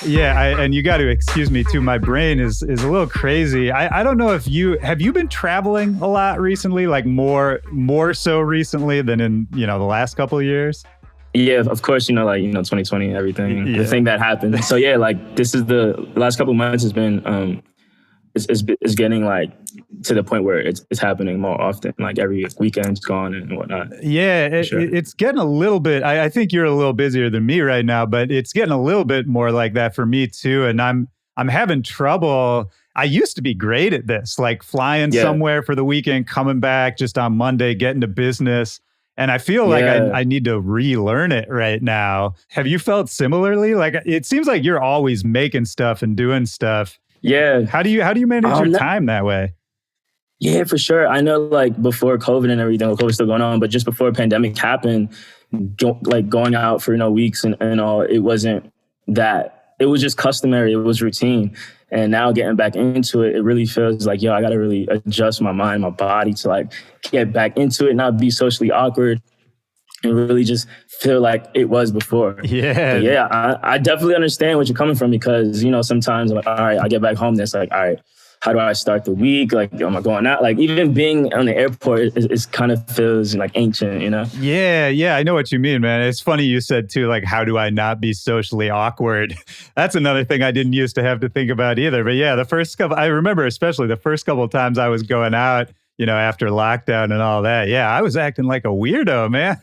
Yeah, and you got to excuse me too. My brain is a little crazy. I don't know if have you been traveling a lot recently, like more so recently than in the last couple of years. Yeah, of course, 2020, everything, the thing that happened. So yeah, like this is the last couple of months has been it's getting like to the point where it's happening more often, like every weekend's gone and whatnot. Yeah, it's getting a little bit, I think you're a little busier than me right now, but it's getting a little bit more like that for me too. And I'm having trouble. I used to be great at this, like flying somewhere for the weekend, coming back just on Monday, getting to business. And I feel like I need to relearn it right now. Have you felt similarly? Like it seems like you're always making stuff and doing stuff. Yeah. How do you manage your time that way? Yeah, for sure. I know like before COVID and everything, COVID's still going on, but just before pandemic happened, going out for weeks and all, it wasn't that. It was just customary. It was routine. And now getting back into it, it really feels like, I got to really adjust my mind, my body to like get back into it, not be socially awkward and really just feel like it was before. Yeah. But I definitely understand what you're coming from because, sometimes I'm like, all right, I get back home. That's like, all right, how do I start the week? Like, am I going out? Like, even being on the airport is kind of feels like ancient, Yeah, I know what you mean, man. It's funny you said too, like, how do I not be socially awkward? That's another thing I didn't used to have to think about either. But yeah, I remember especially the first couple of times I was going out, after lockdown and all that. Yeah, I was acting like a weirdo, man.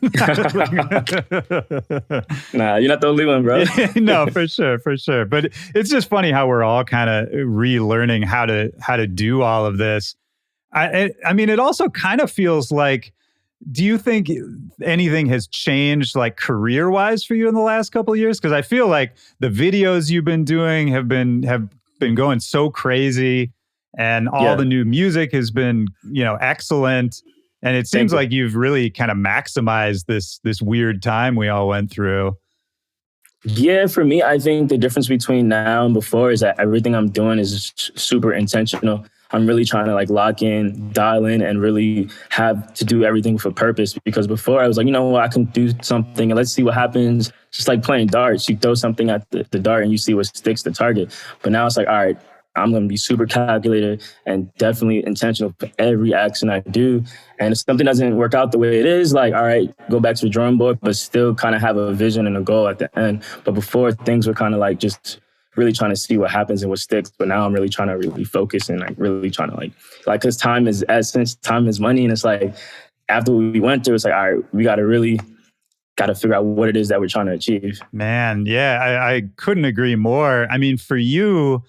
Nah, you're not the only one, bro. No, for sure. But it's just funny how we're all kind of relearning how to do all of this. I mean, it also kind of feels like, do you think anything has changed like career-wise for you in the last couple of years? Because I feel like the videos you've been doing have been going so crazy. And all the new music has been, excellent. And it seems like you've really kind of maximized this weird time we all went through. Yeah, for me, I think the difference between now and before is that everything I'm doing is super intentional. I'm really trying to like lock in, dial in, and really have to do everything for purpose. Because before I was like, I can do something and let's see what happens. Just like playing darts, you throw something at the dart and you see what sticks the target. But now it's like, all right, I'm going to be super calculated and definitely intentional for every action I do. And if something doesn't work out the way it is, like, all right, go back to the drawing board, but still kind of have a vision and a goal at the end. But before, things were kind of like just really trying to see what happens and what sticks. But now I'm really trying to really focus and like really trying to like because time is money. And it's like, after we went through, it's like, all right, we got to figure out what it is that we're trying to achieve. Man, yeah, I couldn't agree more. I mean, for you,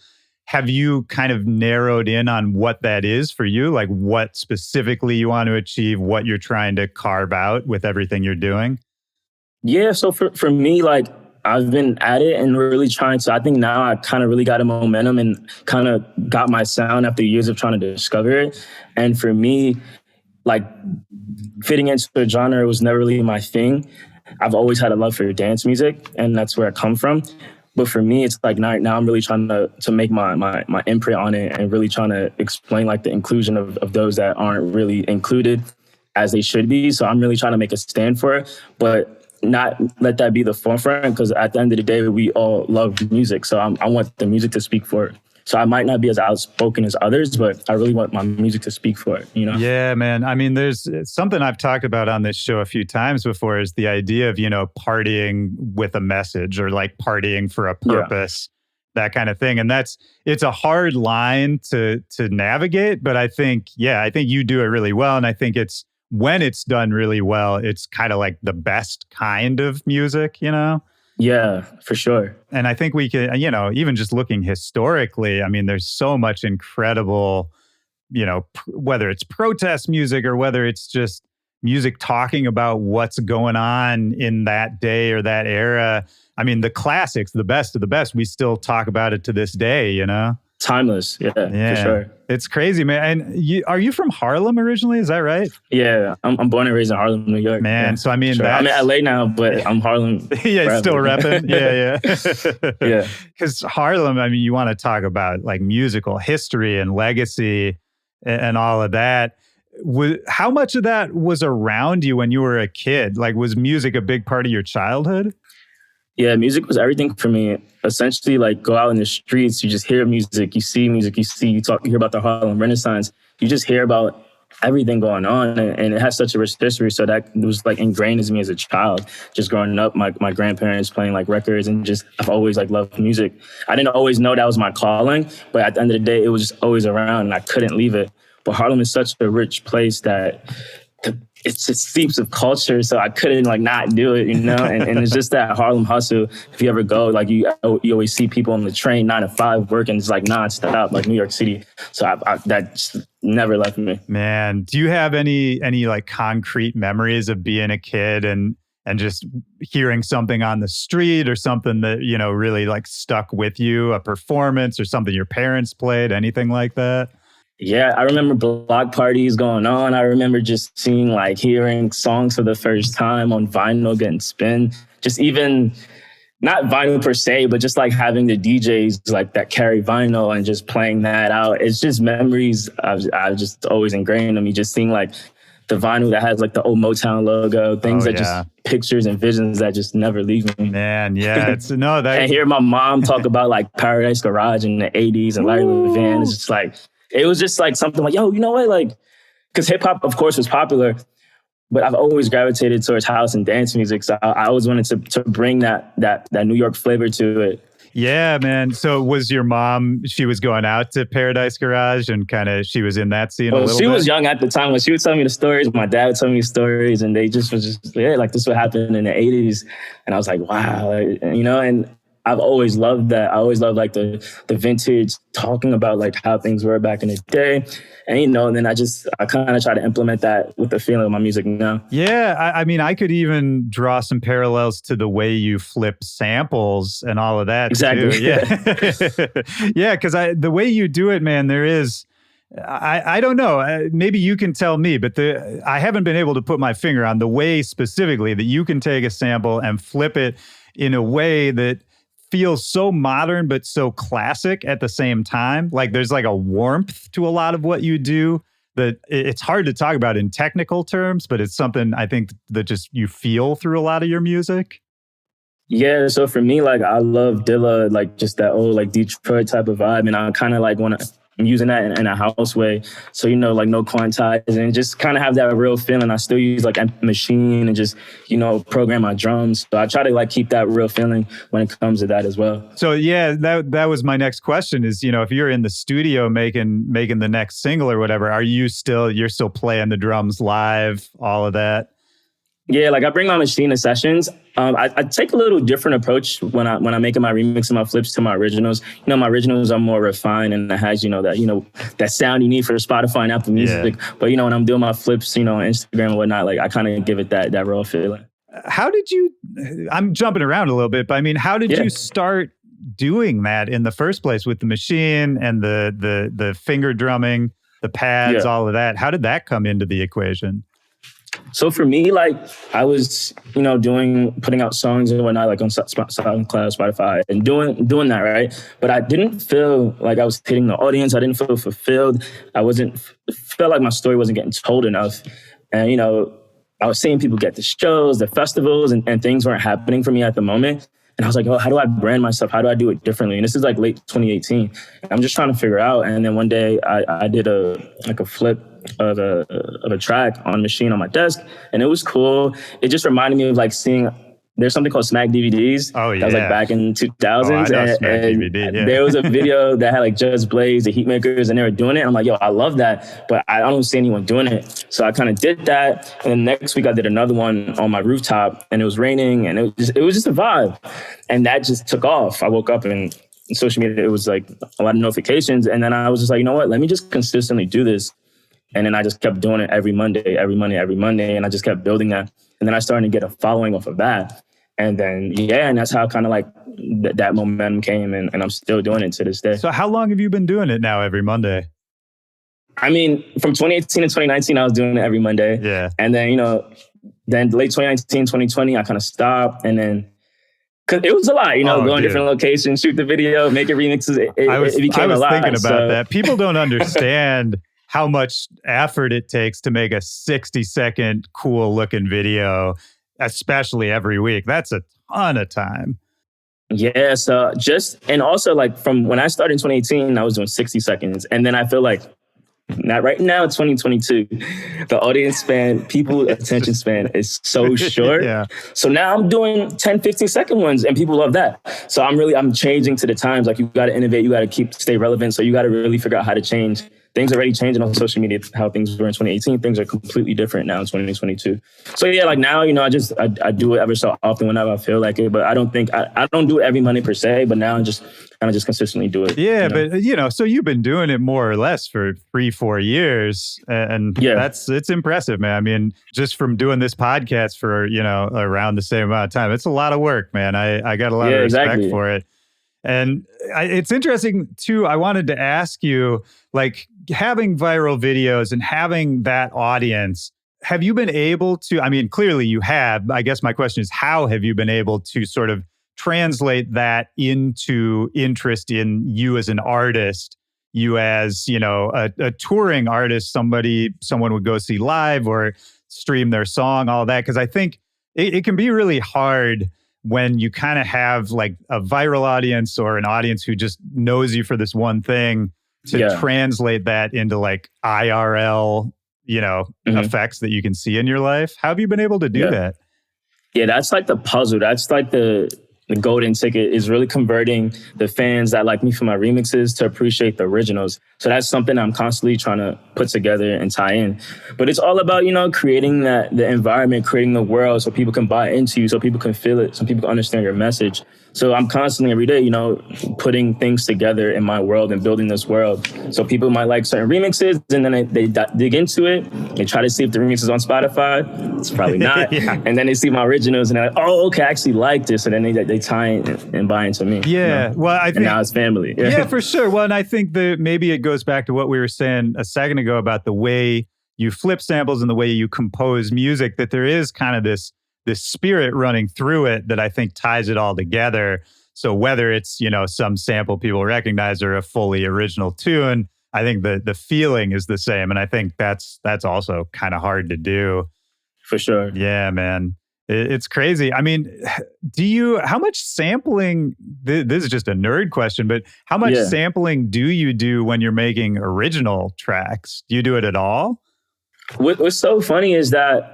have you kind of narrowed in on what that is for you? Like what specifically you want to achieve, what you're trying to carve out with everything you're doing? Yeah, so for me, like I've been at it and really trying to, I think now I kind of really got a momentum and kind of got my sound after years of trying to discover it. And for me, like fitting into a genre was never really my thing. I've always had a love for dance music and that's where I come from. But for me, it's like now I'm really trying to make my imprint on it and really trying to explain like the inclusion of those that aren't really included as they should be. So I'm really trying to make a stand for it, but not let that be the forefront because at the end of the day, we all love music. So I want the music to speak for it. So I might not be as outspoken as others, but I really want my music to speak for it, Yeah, man. I mean, there's something I've talked about on this show a few times before is the idea of, partying with a message or like partying for a purpose, that kind of thing. And it's a hard line to navigate, but I think you do it really well. And I think when it's done really well, it's kind of like the best kind of music, Yeah, for sure. And I think we can, even just looking historically, I mean, there's so much incredible, whether it's protest music or whether it's just music talking about what's going on in that day or that era. I mean, the classics, the best of the best, we still talk about it to this day, Timeless, yeah, for sure. It's crazy, man. And are you from Harlem originally? Is that right? Yeah, I'm born and raised in Harlem, New York. Man, yeah, so I mean, sure. I'm in LA now, but I'm Harlem. Yeah, still repping. Yeah. Yeah. Because Harlem, I mean, you want to talk about like musical history and legacy and all of that. How much of that was around you when you were a kid? Like, was music a big part of your childhood? Yeah, music was everything for me. Essentially, like go out in the streets, you just hear music, you see music, you hear about the Harlem Renaissance, you just hear about everything going on, and it has such a rich history. So that was like ingrained in me as a child. Just growing up, my grandparents playing like records, and just I've always like loved music. I didn't always know that was my calling, but at the end of the day, it was just always around, and I couldn't leave it. But Harlem is such a rich place that it's just steeps of culture, so I couldn't like not do it, you know. And it's just that Harlem hustle. If you ever go, like you always see people on the train 9 to 5 working, it's like nonstop, like New York City. So that just never left me. Man, do you have any like concrete memories of being a kid and just hearing something on the street or something that, you know, really like stuck with you, a performance or something your parents played, anything like that? Yeah, I remember block parties going on. I remember just hearing songs for the first time on vinyl getting spin. Just even, not vinyl per se, but just like having the DJs like that carry vinyl and just playing that out. It's just memories I've just always ingrained in me. Just seeing like the vinyl that has like the old Motown logo, things just pictures and visions that just never leave me. Man, yeah, And hear my mom talk about like Paradise Garage in the 80s and Larry Levan. It's just like, it was just like something like, yo, you know what? Like, because hip hop, of course, was popular, but I've always gravitated towards house and dance music. So I always wanted to bring that New York flavor to it. Yeah, man. So was your mom, she was going out to Paradise Garage and she was in that scene a little bit? She was young at the time. When she would tell me the stories, my dad would tell me stories, and they just was like this would happen in the 80s. And I was like, wow, you know, and I've always loved that. I always loved like the vintage, talking about like how things were back in the day. And, you know, and then I kind of try to implement that with the feeling of my music now. Yeah. I mean, I could even draw some parallels to the way you flip samples and all of that. Exactly. Too. Yeah. Yeah. Because the way you do it, man, there is, I don't know, maybe you can tell me, but I haven't been able to put my finger on the way specifically that you can take a sample and flip it in a way that feels so modern, but so classic at the same time. Like there's like a warmth to a lot of what you do that it's hard to talk about in technical terms, but it's something I think that just you feel through a lot of your music. Yeah. So for me, like I love Dilla, like just that old like Detroit type of vibe. And I kind of like want to, I'm using that in a house way. So, you know, like no quantize and just kind of have that real feeling. I still use like a machine and just, you know, program my drums. So I try to like keep that real feeling when it comes to that as well. So yeah, that was my next question is, you know, if you're in the studio making the next single or whatever, you're still playing the drums live, all of that? Yeah, like I bring my machine to sessions. I take a little different approach when I'm making my remix and my flips to my originals. You know, my originals are more refined and it has, that sound you need for Spotify and Apple Music. Yeah. But, when I'm doing my flips, on Instagram and whatnot, like I kind of give it that raw feeling. How did you, I'm jumping around a little bit, but I mean, how did you start doing that in the first place with the machine and the finger drumming, the pads, all of that? How did that come into the equation? So for me, like I was, putting out songs and whatnot, like on SoundCloud, Spotify, and doing that, right? But I didn't feel like I was hitting the audience. I didn't feel fulfilled. Felt like my story wasn't getting told enough. And, I was seeing people get the shows, the festivals, and things weren't happening for me at the moment. And I was like, how do I brand myself? How do I do it differently? And this is like late 2018. I'm just trying to figure out. And then one day I did a flip of a track on a machine on my desk, and it was cool. It just reminded me of like seeing, there's something called Smack DVDs. Oh yeah, that was like back in 2000s. DVD, there was a video that had like Just Blaze, the Heatmakers, and they were doing it. I'm like, yo, I love that, but I don't see anyone doing it. So I kind of did that, and then next week I did another one on my rooftop, and it was raining, and it was just a vibe, and that just took off. I woke up and social media, it was like a lot of notifications, and then I was just like, you know what? Let me just consistently do this. And then I just kept doing it every Monday. And I just kept building that. And then I started to get a following off of that. And then, and that's how kind of like that momentum came. And I'm still doing it to this day. So how long have you been doing it now every Monday? I mean, from 2018 to 2019, I was doing it every Monday. Yeah. And then, then late 2019, 2020, I kind of stopped. And then, because it was a lot, going to different locations, shoot the video, make it remixes. It became a lot. I was thinking about that. People don't understand how much effort it takes to make a 60-second cool looking video, especially every week. That's a ton of time. Yeah, so and also like from when I started in 2018, I was doing 60 seconds. And then I feel like not right now, 2022, the audience span, people attention span is so short. Yeah. So now I'm doing 10, 15-second ones and people love that. So I'm changing to the times. Like you got to innovate, you got to stay relevant. So you got to really figure out how to change. Things are already changing on social media, how things were in 2018. Things are completely different now in 2022. So yeah, like now, I do it ever so often whenever I feel like it, but I don't do it every Monday per se, but now I just kind of just consistently do it. Yeah, but so you've been doing it more or less for 3-4 years, and it's impressive, man. I mean, just from doing this podcast for, around the same amount of time, it's a lot of work, man. I got a lot of respect for it. And it's interesting too. I wanted to ask you, like, having viral videos and having that audience, have you been able to, I mean, clearly you have. I guess my question is, how have you been able to sort of translate that into interest in you as an artist, you as, a touring artist, someone would go see live or stream their song, all that? Because I think it can be really hard when you kind of have like a viral audience or an audience who just knows you for this one thing to translate that into like IRL, effects that you can see in your life. How have you been able to do that? Yeah, that's like the puzzle. That's like the golden ticket, is really converting the fans that like me for my remixes to appreciate the originals. So that's something I'm constantly trying to put together and tie in. But it's all about, creating the environment, creating the world so people can buy into you, so people can feel it, so people can understand your message. So I'm constantly every day, putting things together in my world and building this world. So people might like certain remixes and then they dig into it. They try to see if the remix is on Spotify. It's probably not. And then they see my originals and they're like, oh, okay, I actually like this. And then they tie in and buy into me. Yeah. Well, I think now it's family. Yeah, for sure. Well, and I think that maybe it goes back to what we were saying a second ago about the way you flip samples and the way you compose music, that there is kind of this spirit running through it that I think ties it all together. So whether it's, some sample people recognize or a fully original tune, I think the feeling is the same. And I think that's also kind of hard to do. For sure. Yeah, man. It's crazy. I mean, how much sampling, this is just a nerd question, but how much sampling do you do when you're making original tracks? Do you do it at all? What's so funny is that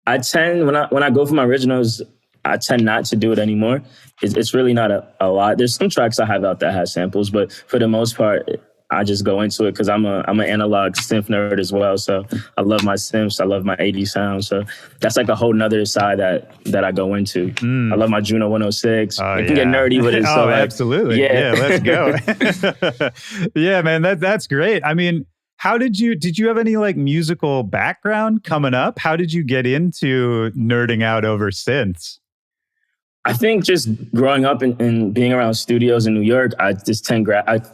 I tend, when I go for my originals, I tend not to do it anymore. It's really not a lot. There's some tracks I have out that has samples, but for the most part, I just go into it because I'm an analog synth nerd as well. So I love my synths. I love my 80s sound. So that's like a whole nother side that I go into. I love my Juno 106. I can get nerdy with it. So absolutely. Yeah, let's go. Yeah, man, that's great. I mean, did you have any like musical background coming up? How did you get into nerding out over synths? I think just growing up and being around studios in New York, I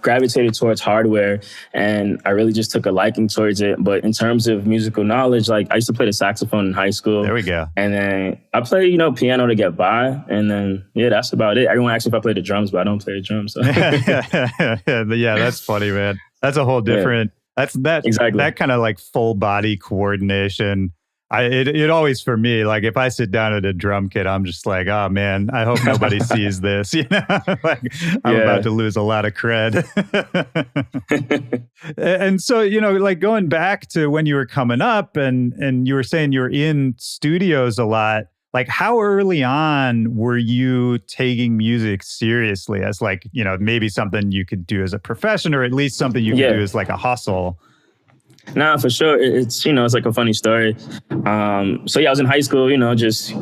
gravitated towards hardware and I really just took a liking towards it. But in terms of musical knowledge, like I used to play the saxophone in high school. There we go. And then I play, piano to get by. And then, that's about it. Everyone asks if I play the drums, but I don't play the drums. So. Yeah, that's funny, man. That's a whole different... Exactly. That kind of like full body coordination. It always, for me, like if I sit down at a drum kit, I'm just like, oh man, I hope nobody sees this. Like I'm about to lose a lot of cred. And so, like going back to when you were coming up and you were saying you were in studios a lot. Like how early on were you taking music seriously as like, maybe something you could do as a profession or at least something you could do as like a hustle? Nah, for sure. It's, it's like a funny story. So I was in high school, just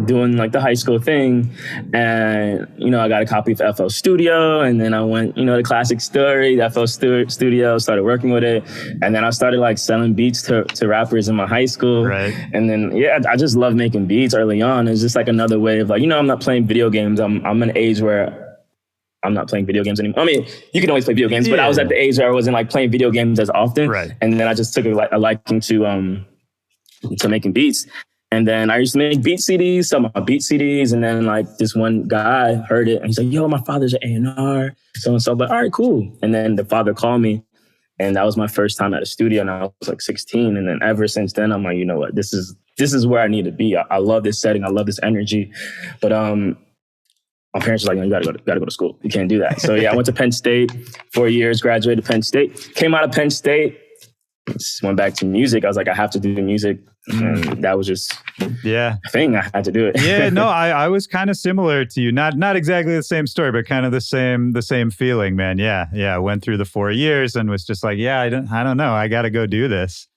doing like the high school thing. And, I got a copy of FL Studio and then I went, the classic story, FL Studio, started working with it. And then I started like selling beats to rappers in my high school. Right. And then, I just love making beats early on. It's just like another way of like, I'm not playing video games. I'm an age where I'm not playing video games anymore. I mean, you can always play video games, but I was at the age where I wasn't like playing video games as often. Right. And then I just took a liking to making beats. And then I used to make beat CDs, sell my beat CDs. And then like this one guy heard it and he's like, yo, my father's an A&R. So I'm like, all right, cool. And then the father called me And that was my first time at a studio, and I was like 16. And then ever since then, I'm like, you know what, this is where I need to be. I love this setting. I love this energy. But my parents were like, no, you gotta go to school. You can't do that. So yeah, I went to Penn State, 4 years, graduated Penn State, came out of Penn State, just went back to music. I was like, I have to do music. And that was just a thing. I had to do it. Yeah, no, I was kind of similar to you. Not exactly the same story, but kind of the same feeling, man. Yeah. I went through the 4 years and was just like, I don't know. I got to go do this.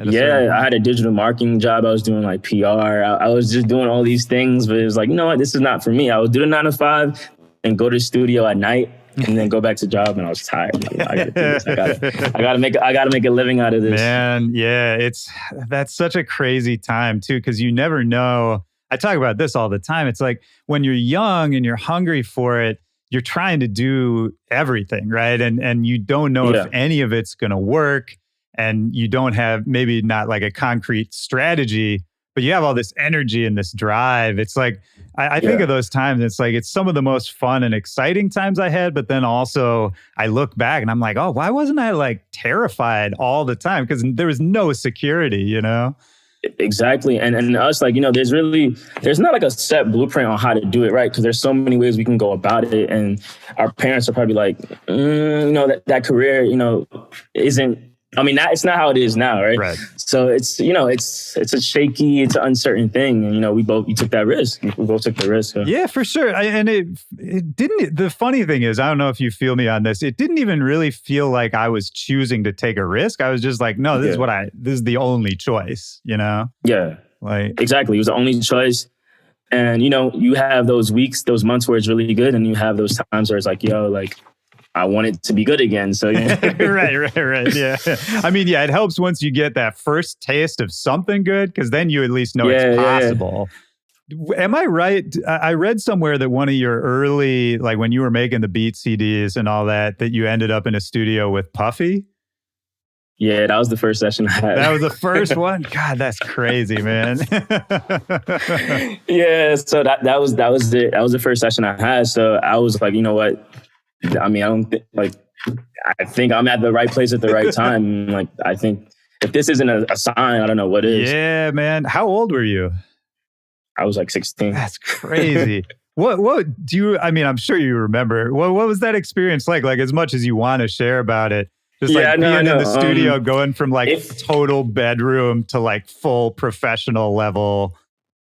Yeah, I had a digital marketing job. I was doing like PR. I was just doing all these things, but it was like, you know what? This is not for me. I would do the 9 to 5 and go to the studio at night and then go back to job, and I was tired. Like, I gotta do this. I gotta make a living out of this. Man, yeah, that's such a crazy time too, because you never know. I talk about this all the time. It's like when you're young and you're hungry for it, you're trying to do everything, right? And you don't know if any of it's gonna work. And you don't have maybe not like a concrete strategy, but you have all this energy and this drive. It's like, I think of those times, it's like, it's some of the most fun and exciting times I had. But then also I look back and I'm like, oh, why wasn't I like terrified all the time? Because there was no security, you know? Exactly. And us, like, you know, there's not like a set blueprint on how to do it, right? Because there's so many ways we can go about it. And our parents are probably like, you know, that career, you know, isn't, I mean, it's not how it is now, right? Right. So it's, you know, it's a shaky, it's an uncertain thing. And, you know, we took that risk. We both took the risk. So. Yeah, for sure. And it didn't, the funny thing is, I don't know if you feel me on this, it didn't even really feel like I was choosing to take a risk. I was just like, no, this is the only choice, you know? Yeah. Like, exactly. It was the only choice. And, you know, you have those weeks, those months where it's really good. And you have those times where it's like, yo, like, I want it to be good again. So yeah. Right. Yeah. I mean, yeah, it helps once you get that first taste of something good, because then you at least know it's possible. Yeah. Am I right? I read somewhere that one of your early, like when you were making the beat CDs and all that you ended up in a studio with Puffy. Yeah, that was the first session I had. That was the first one? God, that's crazy, man. Yeah, so that was it. That was the first session I had. So I was like, you know what? I mean, I think I'm at the right place at the right time. Like, I think if this isn't a sign, I don't know what is. Yeah, man. How old were you? I was like 16. That's crazy. What do you, I mean, I'm sure you remember. What was that experience like? Like, as much as you want to share about it, just like being in the studio, going from like total bedroom to like full professional level.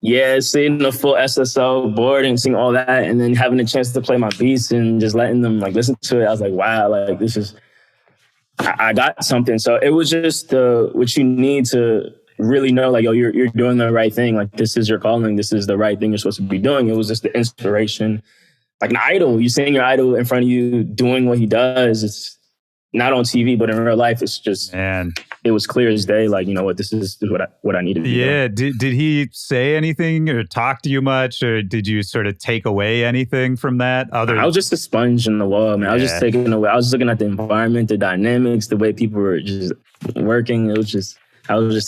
Yeah, seeing the full SSL board and seeing all that, and then having a chance to play my beats and just letting them like listen to it. I was like, wow, like this is, I got something. So it was just what you need to really know, like, yo, you're doing the right thing. Like, this is your calling. This is the right thing you're supposed to be doing. It was just the inspiration, like an idol. You seeing your idol in front of you doing what he does. It's not on TV, but in real life, it's just, man, it was clear as day. Like, you know what, this is what I needed to do. Yeah. Did he say anything or talk to you much, or did you sort of take away anything from that? I was just a sponge in the wall, man. I was just taking away. I was looking at the environment, the dynamics, the way people were just working. I was just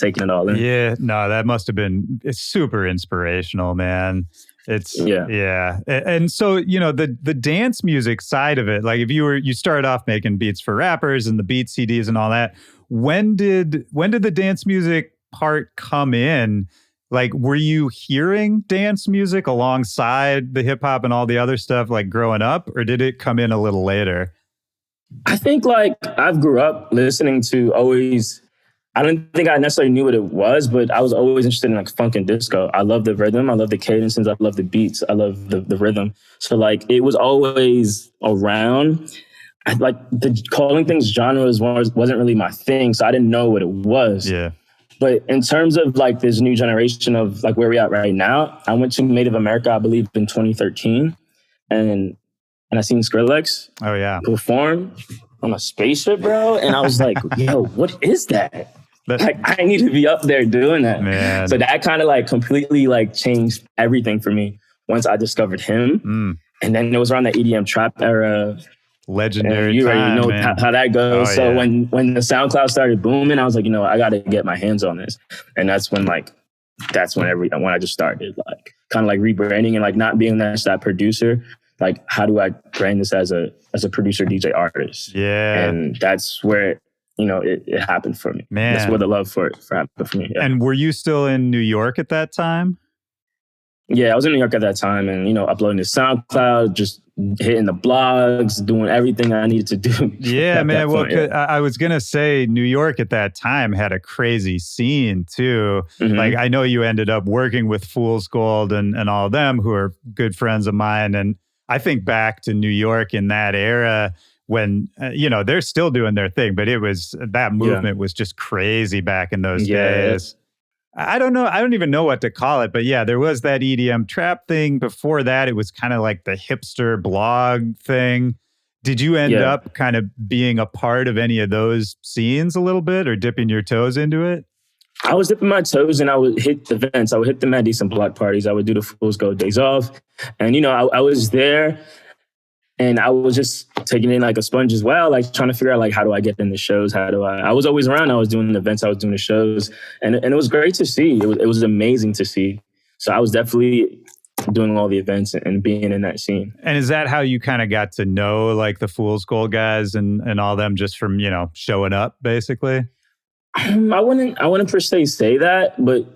taking it all in. Yeah. No, that must have been, it's super inspirational, man. It's yeah. And so, you know, the dance music side of it, like if you started off making beats for rappers and the beat CDs and all that, when did the dance music part come in? Like, were you hearing dance music alongside the hip hop and all the other stuff like growing up, or did it come in a little later? I think like I've grew up listening to always, I don't think I necessarily knew what it was, but I was always interested in like funk and disco. I love the rhythm. I love the cadences. I love the beats. I love the rhythm. So like it was always around. Like the calling things genres wasn't really my thing. So I didn't know what it was. Yeah. But in terms of like this new generation of like where we're at right now, I went to Native America, I believe in 2013. And I seen Skrillex perform on a spaceship, bro. And I was like, yo, what is that? Like, I need to be up there doing that. Man. So that kind of like completely like changed everything for me once I discovered him. And then it was around the EDM trap era. Legendary. You already know man. how that goes. Oh, so when the SoundCloud started booming, I was like, you know, I got to get my hands on this. And that's when I just started like kind of like rebranding and like not being that producer. Like, how do I brand this as a producer, DJ, artist? Yeah. And that's where it happened for me. Man. That's where the love for happened for me. Yeah. And were you still in New York at that time? Yeah, I was in New York at that time, and uploading to SoundCloud, just hitting the blogs, doing everything I needed to do. Yeah, man. Well, I was gonna say New York at that time had a crazy scene too. Mm-hmm. Like I know you ended up working with Fool's Gold and all of them, who are good friends of mine. And I think back to New York in that era when they're still doing their thing, but that movement was just crazy back in those days. I don't know. I don't even know what to call it, but yeah, there was that EDM trap thing. Before that, it was kind of like the hipster blog thing. Did you end up kind of being a part of any of those scenes a little bit or dipping your toes into it? I was dipping my toes and I would hit the events. I would hit them at decent block parties. I would do the Fool's Gold days off. And, I was there and I was just taking in like a sponge as well, like trying to figure out like, how do I get in the shows? I was always around. I was doing the events. I was doing the shows. And it was great to see. It was amazing to see. So I was definitely doing all the events and being in that scene. And is that how you kind of got to know like the Fool's Gold guys and all them just from, showing up basically? I wouldn't per se say that, but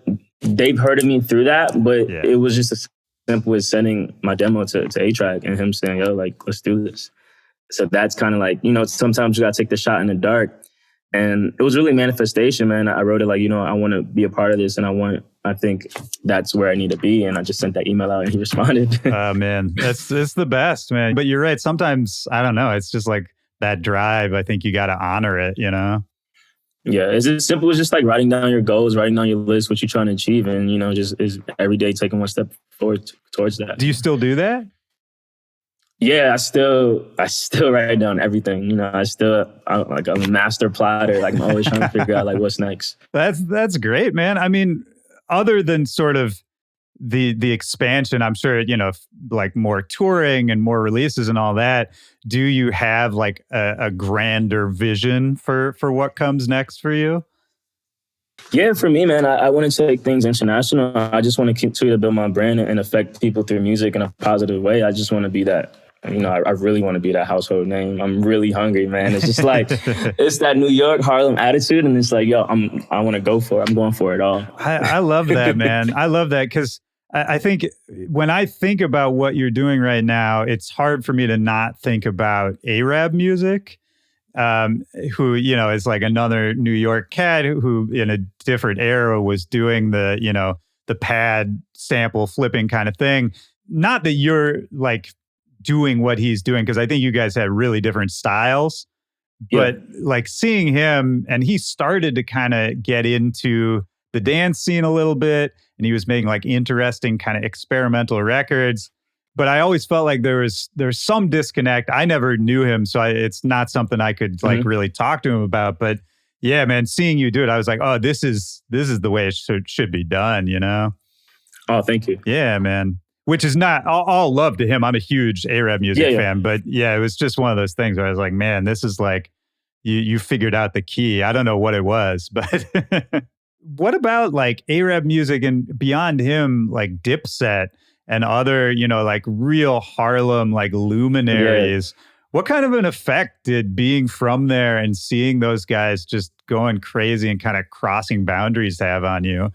they've heard of me through that. But it was just as simple as sending my demo to A-Track and him saying, yo, like, let's do this. So that's kind of like, sometimes you got to take the shot in the dark. And it was really manifestation, man. I wrote it like, I want to be a part of this and I think that's where I need to be. And I just sent that email out and he responded. Oh, man, it's the best, man. But you're right. Sometimes, I don't know, it's just like that drive. I think you got to honor it, Yeah, it's as simple as just like writing down your goals, writing down your list, what you're trying to achieve, and just is every day taking one step forward towards that. Do you still do that? Yeah, I still write down everything. I'm a master plotter. Like I'm always trying to figure out like what's next. That's great, man. I mean, other than sort of the expansion, I'm sure, like more touring and more releases and all that, do you have like a grander vision for what comes next for you? Yeah, for me, man, I want to take things international. I just want to continue to build my brand and affect people through music in a positive way. I just want to be that. I really want to be that household name. I'm really hungry, man. It's just like, it's that New York, Harlem attitude. And it's like, yo, I want to go for it. I'm going for it all. I love that, man. I love that because I think when I think about what you're doing right now, it's hard for me to not think about Arab music, who, is like another New York cat who in a different era was doing the pad sample flipping kind of thing. Not that you're like doing what he's doing, because I think you guys had really different styles, but like seeing him, and he started to kind of get into the dance scene a little bit, and he was making like interesting kind of experimental records. But I always felt like there's some disconnect. I never knew him, so it's not something I could like really talk to him about. But yeah, man, seeing you do it, I was like, oh, this is the way it should be done, Oh, thank you. Yeah, man. Which is not all love to him. I'm a huge Arab music fan, but yeah, it was just one of those things where I was like, man, this is like you figured out the key. I don't know what it was, but what about like Arab music and beyond him, like Dipset and other, like real Harlem, like luminaries? What kind of an effect did being from there and seeing those guys just going crazy and kind of crossing boundaries have on you?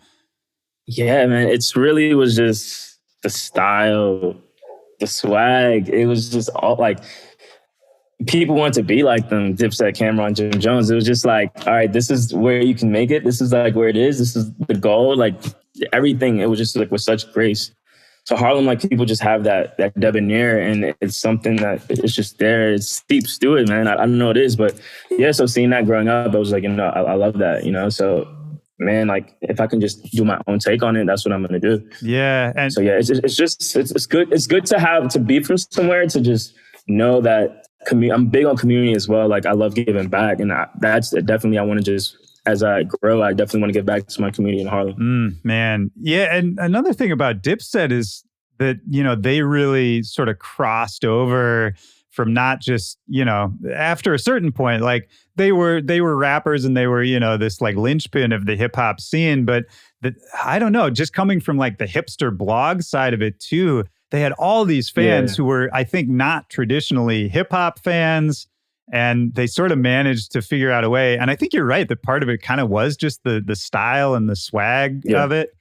Yeah, man, it's really was just the style, the swag. It was just all like people want to be like them. Dipset, Cameron, Jim Jones. It was just like, all right, this is where you can make it. This is like where it is. This is the goal. Like everything. It was just like with such grace. So Harlem, like people just have that debonair, and it's something that it's just there. It steeps to it, man. I don't know what it is, but yeah. So seeing that growing up, I was like, I love that, So. Man, like if I can just do my own take on it, that's what I'm going to do. Yeah. And so, yeah, it's good. It's good to be from somewhere, to just know that I'm big on community as well. Like I love giving back, and that's definitely, I want to just, as I grow, I definitely want to give back to my community in Harlem. Man. Yeah. And another thing about Dipset is that, they really sort of crossed over from not just, after a certain point, like they were rappers and they were, this like linchpin of the hip hop scene. But I don't know, just coming from like the hipster blog side of it too, they had all these fans who were, I think, not traditionally hip hop fans. and they sort of managed to figure out a way. And I think you're right that part of it kind of was just the style and the swag of it.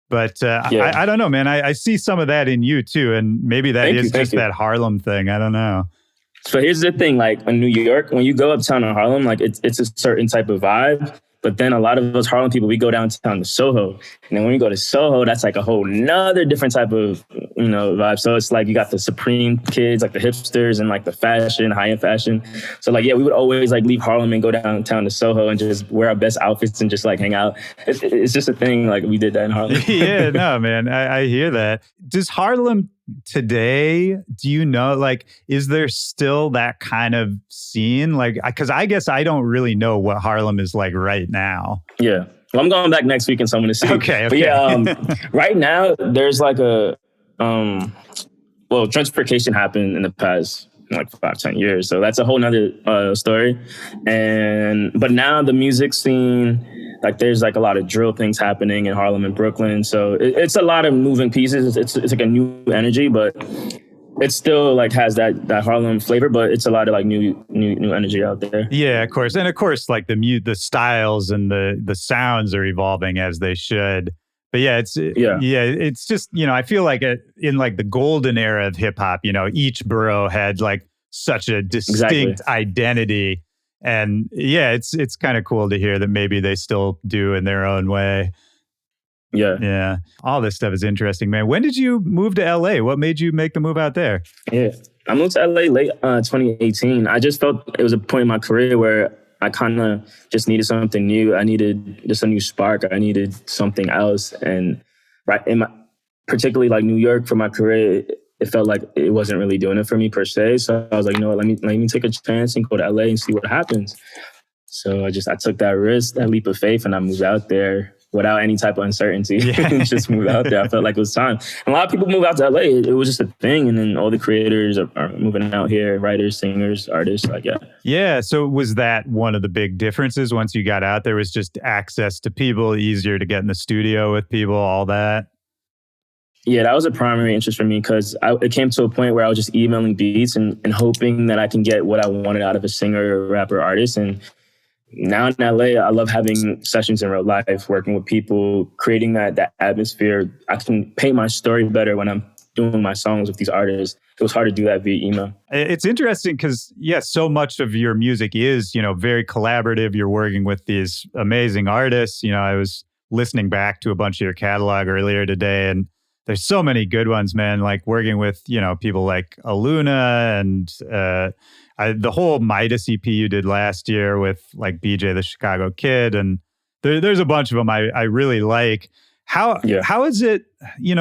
But I don't know, man. I see some of that in you too, and maybe that is just that Harlem thing. I don't know. So here's the thing: like in New York, when you go uptown in Harlem, like it's a certain type of vibe. But then a lot of those Harlem people, we go downtown to Soho. And then when we go to Soho, that's like a whole nother different type of, vibe. So it's like you got the Supreme kids, like the hipsters and like the fashion, high-end fashion. So like, yeah, we would always like leave Harlem and go downtown to Soho and just wear our best outfits and just like hang out. It's just a thing. Like we did that in Harlem. Yeah, no, man, I hear that. Does Harlem today, do you know, like, is there still that kind of scene? Like, because I guess I don't really know what Harlem is like right now. Yeah. Well, I'm going back next week and so I'm going to see. Okay. But yeah, right now there's like gentrification happened in the past like 5-10 years. So that's a whole nother story. But now the music scene, like there's like a lot of drill things happening in Harlem and Brooklyn. So it's a lot of moving pieces. It's like a new energy, but it still like has that Harlem flavor, but it's a lot of like new energy out there. Yeah, of course. And of course, like the styles and the sounds are evolving as they should. But yeah, it's just, I feel like in like the golden era of hip hop, each borough had like such a distinct identity. And yeah, it's kind of cool to hear that maybe they still do in their own way. Yeah. Yeah. All this stuff is interesting, man. When did you move to LA? What made you make the move out there? Yeah. I moved to LA late 2018. I just felt it was a point in my career where I kind of just needed something new. I needed just a new spark. I needed something else. And particularly like New York for my career, it felt like it wasn't really doing it for me per se. So I was like, let me take a chance and go to LA and see what happens. So I took that risk, that leap of faith, and I moved out there without any type of uncertainty. Just moved out there. I felt like it was time. And a lot of people move out to LA. It was just a thing. And then all the creators are moving out here, writers, singers, artists, like, yeah. Yeah. So was that one of the big differences once you got out there, was just access to people, easier to get in the studio with people, all that? Yeah, that was a primary interest for me because it came to a point where I was just emailing beats and hoping that I can get what I wanted out of a singer, rapper, artist. And now in LA, I love having sessions in real life, working with people, creating that atmosphere. I can paint my story better when I'm doing my songs with these artists. It was hard to do that via email. It's interesting because, yes, so much of your music is, very collaborative. You're working with these amazing artists. I was listening back to a bunch of your catalog earlier today, and there's so many good ones, man, like working with, people like Aluna and the whole Midas EP you did last year with like BJ the Chicago Kid. And there's a bunch of them I really like. How is it,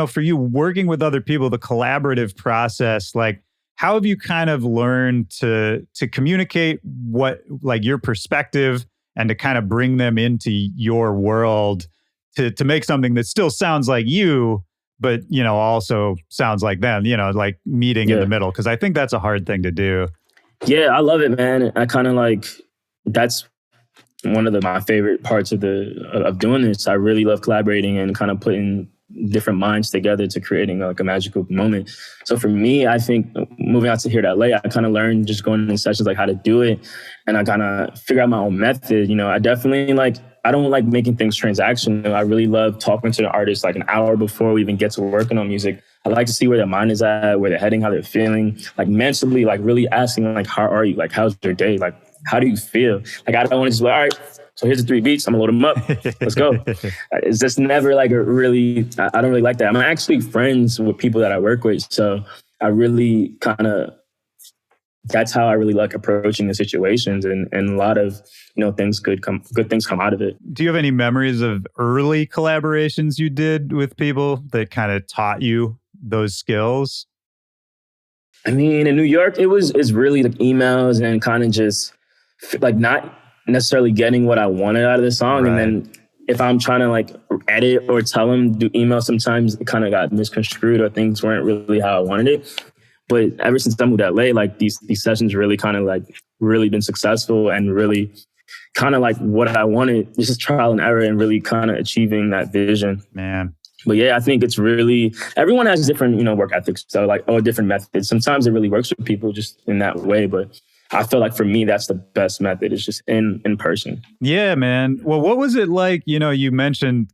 for you working with other people, the collaborative process, like how have you kind of learned to communicate what, like your perspective and to kind of bring them into your world to make something that still sounds like you, but, also sounds like them, like meeting in the middle? Because I think that's a hard thing to do. Yeah, I love it, man. I kind of like, that's one of my favorite parts of doing this. I really love collaborating and kind of putting different minds together to creating like a magical moment. So for me, I think moving out to here to LA, I kind of learned just going in sessions like how to do it. And I kind of figure out my own method. I definitely I don't like making things transactional. I really love talking to the artist like an hour before we even get to working on music. I like to see where their mind is at, where they're heading, how they're feeling, like mentally, like really asking like, how are you? Like, how's your day? Like, how do you feel? Like, I don't want to just be like, all right, so here's the 3 beats. I'm gonna load them up. Let's go. It's just never like I don't really like that. I'm actually friends with people that I work with. So I really that's how I really like approaching the situations, and a lot of good things come out of it. Do you have any memories of early collaborations you did with people that kind of taught you those skills? I mean, in New York, it's really like emails and kind of just like not necessarily getting what I wanted out of the song, right. And then if I'm trying to like edit or tell them do email, sometimes it kind of got misconstrued or things weren't really how I wanted it. But ever since I moved to LA, like these sessions really kind of like really been successful and really kind of like what I wanted. It's just trial and error and really kind of achieving that vision. Man. But yeah, I think it's really, everyone has different, work ethics. So like, different methods. Sometimes it really works with people just in that way. But I feel like for me, that's the best method. It's just in person. Yeah, man. Well, what was it like? You know, you mentioned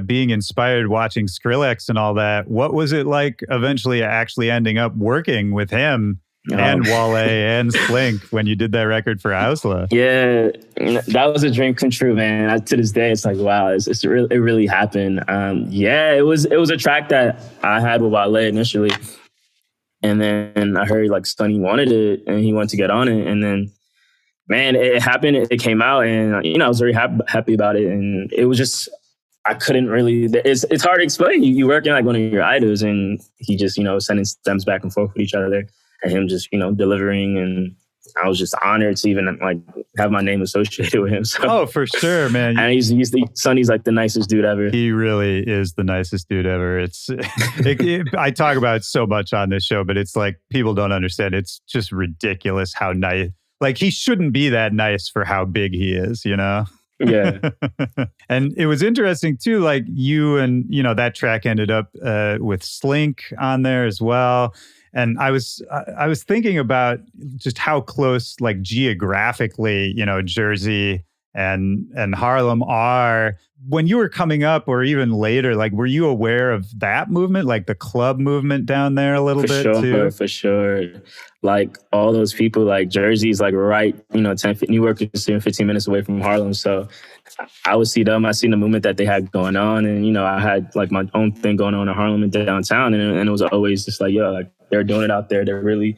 being inspired watching Skrillex and all that. What was it like eventually actually ending up working with him and Wale and Slink when you did that record for Ausla? Yeah, that was a dream come true, man. To this day, it's like, wow, it really happened. Yeah, it was a track that I had with Wale initially. And then I heard like Sonny wanted it and he wanted to get on it. And then, man, it happened. It came out and, you know, I was very happy about it. And it was just, I couldn't really, it's hard to explain. You working like one of your idols and he just, you know, sending stems back and forth with each other and him just, you know, delivering. And I was just honored to even like have my name associated with him. So, oh, for sure, man. And Sonny's like the nicest dude ever. He really is the nicest dude ever. I talk about it so much on this show, but it's like people don't understand. It's just ridiculous how nice. Like he shouldn't be that nice for how big he is, you know? Yeah. And it was interesting too, like you and, you know, that track ended up with Slink on there as well. And I was thinking about just how close, like geographically, you know, Jersey and Harlem are. When you were coming up, or even later, like, were you aware of that movement, like the club movement down there a little bit too? For sure. Like all those people, like Jersey's like right, you know, Newark is 15 minutes away from Harlem. So I would see them. I seen the movement that they had going on, and you know, I had like my own thing going on in Harlem and downtown, and it was always just like, yo, like they're doing it out there. They're really,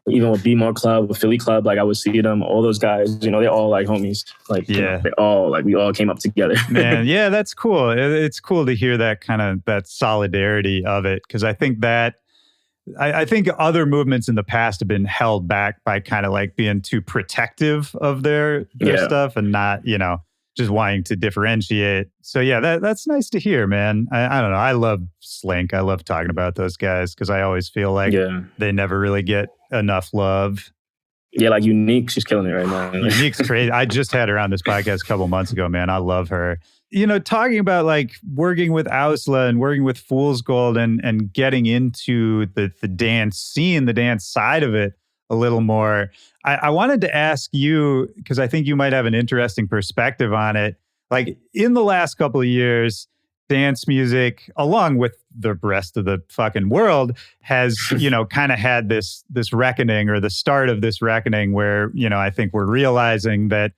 even with B More Club, with Philly Club, like I would see them, all those guys, you know, they're all like homies. Like, yeah, you know, they all like, we all came up together. Man, yeah, that's cool. It's cool to hear that kind of, that solidarity of it. Cause I think that, I think other movements in the past have been held back by kind of like being too protective of their stuff and not, you know, just wanting to differentiate. So yeah, that's nice to hear, man. I don't know. I love Slink. I love talking about those guys because I always feel like they never really get enough love. Yeah, like Unique, she's killing it right now. Unique's crazy. I just had her on this podcast a couple months ago, man. I love her. You know, talking about like working with Ausla and working with Fool's Gold and getting into the dance scene, the dance side of it a little more. I wanted to ask you, because I think you might have an interesting perspective on it. Like in the last couple of years, dance music, along with the rest of the fucking world, has, you know, kind of had this reckoning, or the start of this reckoning where, you know, I think we're realizing that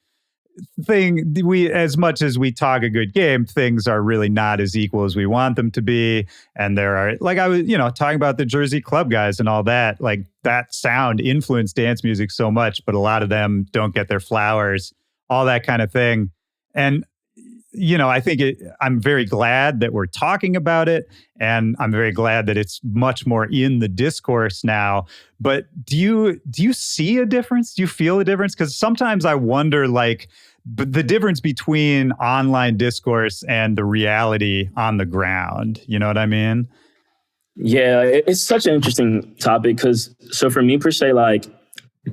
as much as we talk a good game, things are really not as equal as we want them to be. And there are, like I was, you know, talking about the Jersey club guys and all that, like that sound influenced dance music so much, but a lot of them don't get their flowers, all that kind of thing. And, you know, I think I'm very glad that we're talking about it, and I'm very glad that it's much more in the discourse now. But do you see a difference? Do you feel a difference? Because sometimes I wonder, like, the difference between online discourse and the reality on the ground. You know what I mean? Yeah, it's such an interesting topic because, so for me per se, like,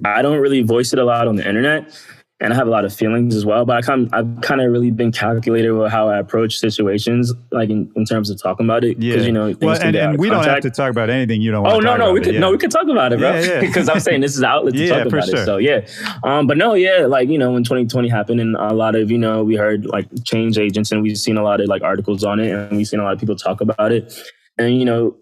I don't really voice it a lot on the internet. And I have a lot of feelings as well, but I've kind of really been calculated with how I approach situations, like in terms of talking about it. Yeah. You know, well, and we don't have to talk about anything you don't want to talk about. We could talk about it, bro. Because I'm saying this is the outlet to talk about it. So yeah. But no, yeah, like, you know, when 2020 happened and a lot of, you know, we heard like change agents and we've seen a lot of like articles on it and we've seen a lot of people talk about it. And, you know,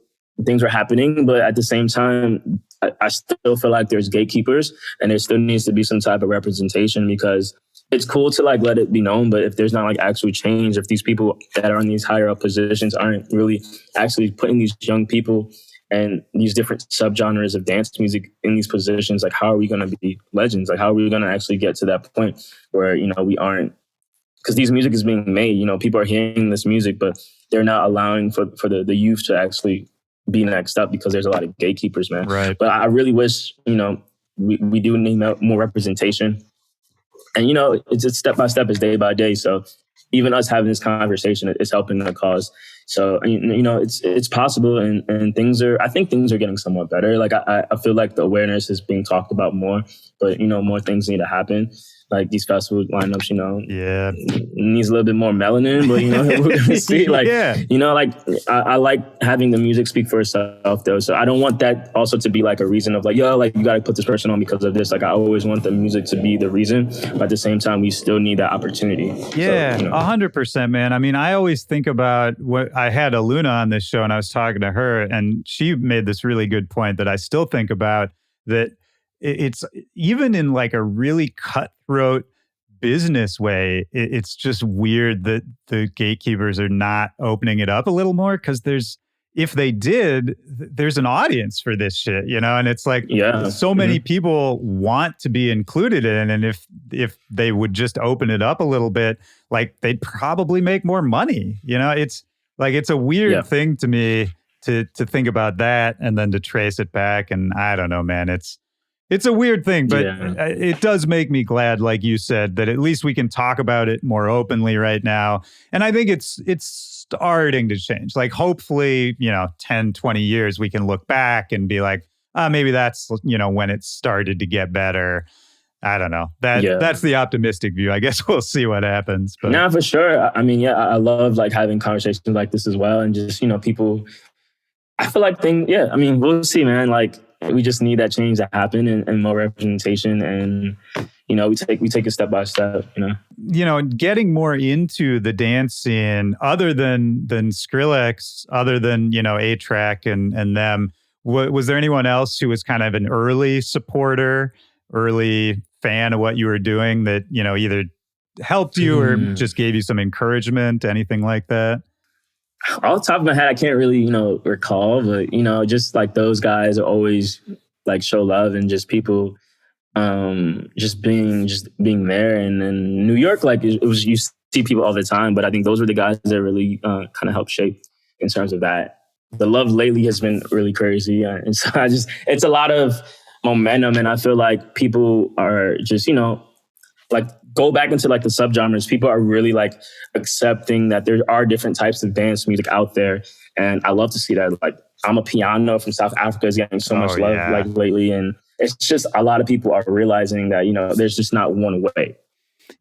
things were happening, but at the same time, I still feel like there's gatekeepers and there still needs to be some type of representation, because it's cool to like let it be known, but if there's not like actual change, if these people that are in these higher up positions aren't really actually putting these young people and these different subgenres of dance music in these positions, like how are we going to be legends? Like how are we going to actually get to that point where, you know, we aren't, because these music is being made, you know, people are hearing this music, but they're not allowing for the youth to actually be next up because there's a lot of gatekeepers, man. Right. But I really wish, you know, we do need more representation. And, you know, it's step by step, it's day by day. So even us having this conversation is helping the cause. So, you know, it's possible, and I think things are getting somewhat better. Like, I feel like the awareness is being talked about more, but, you know, more things need to happen. Like these festival lineups, you know, Yeah, needs a little bit more melanin, but, you know, we're going to see. Like, yeah. you know, like I like having the music speak for itself, though. So I don't want that also to be like a reason of like, yo, like you got to put this person on because of this. Like I always want the music to be the reason, but at the same time, we still need that opportunity. Yeah, so, you know. 100%, man. I mean, I always think about what I had Aluna on this show, and I was talking to her, and she made this really good point that I still think about, that it's even in like a really cutthroat business way, it's just weird that the gatekeepers are not opening it up a little more, because if they did, there's an audience for this shit, you know? And it's like, so many people want to be included in, and if they would just open it up a little bit, like they'd probably make more money, you know? It's like, it's a weird thing to me to think about that and then to trace it back. And I don't know, man, it's a weird thing, but it does make me glad, like you said, that at least we can talk about it more openly right now. And I think it's starting to change. Like hopefully, you know, 10, 20 years, we can look back and be like, maybe that's, you know, when it started to get better. I don't know. That's the optimistic view. I guess we'll see what happens. But no, for sure. I mean, I love like having conversations like this as well. And just, you know, people, I feel like I mean, we'll see, man. Like, we just need that change to happen and more representation, and you know, we take it step by step. You know, getting more into the dance scene, other than Skrillex, other than, you know, A-Track and them. Was there anyone else who was kind of an early supporter, early fan of what you were doing that, you know, either helped you or just gave you some encouragement, anything like that? Off the top of my head, I can't really, you know, recall, but, you know, just like those guys are always like show love, and just people just being there. And in New York, like it was, you see people all the time, but I think those were the guys that really kind of helped shape in terms of that. The love lately has been really crazy. And so it's a lot of momentum, and I feel like people are just, you know, like go back into like the subgenres. People are really like accepting that there are different types of dance music out there. And I love to see that. Like I'm a Piano from South Africa is getting so much love like lately. And it's just a lot of people are realizing that, you know, there's just not one way.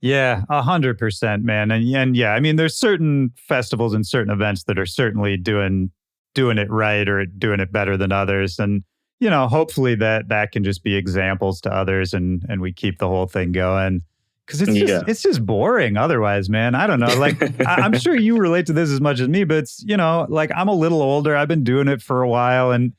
Yeah, 100%, man. And yeah, I mean, there's certain festivals and certain events that are certainly doing it right or doing it better than others. And, you know, hopefully that can just be examples to others, and we keep the whole thing going. Because it's just boring otherwise, man. I don't know. Like, I'm sure you relate to this as much as me, but it's, you know, like I'm a little older. I've been doing it for a while. And,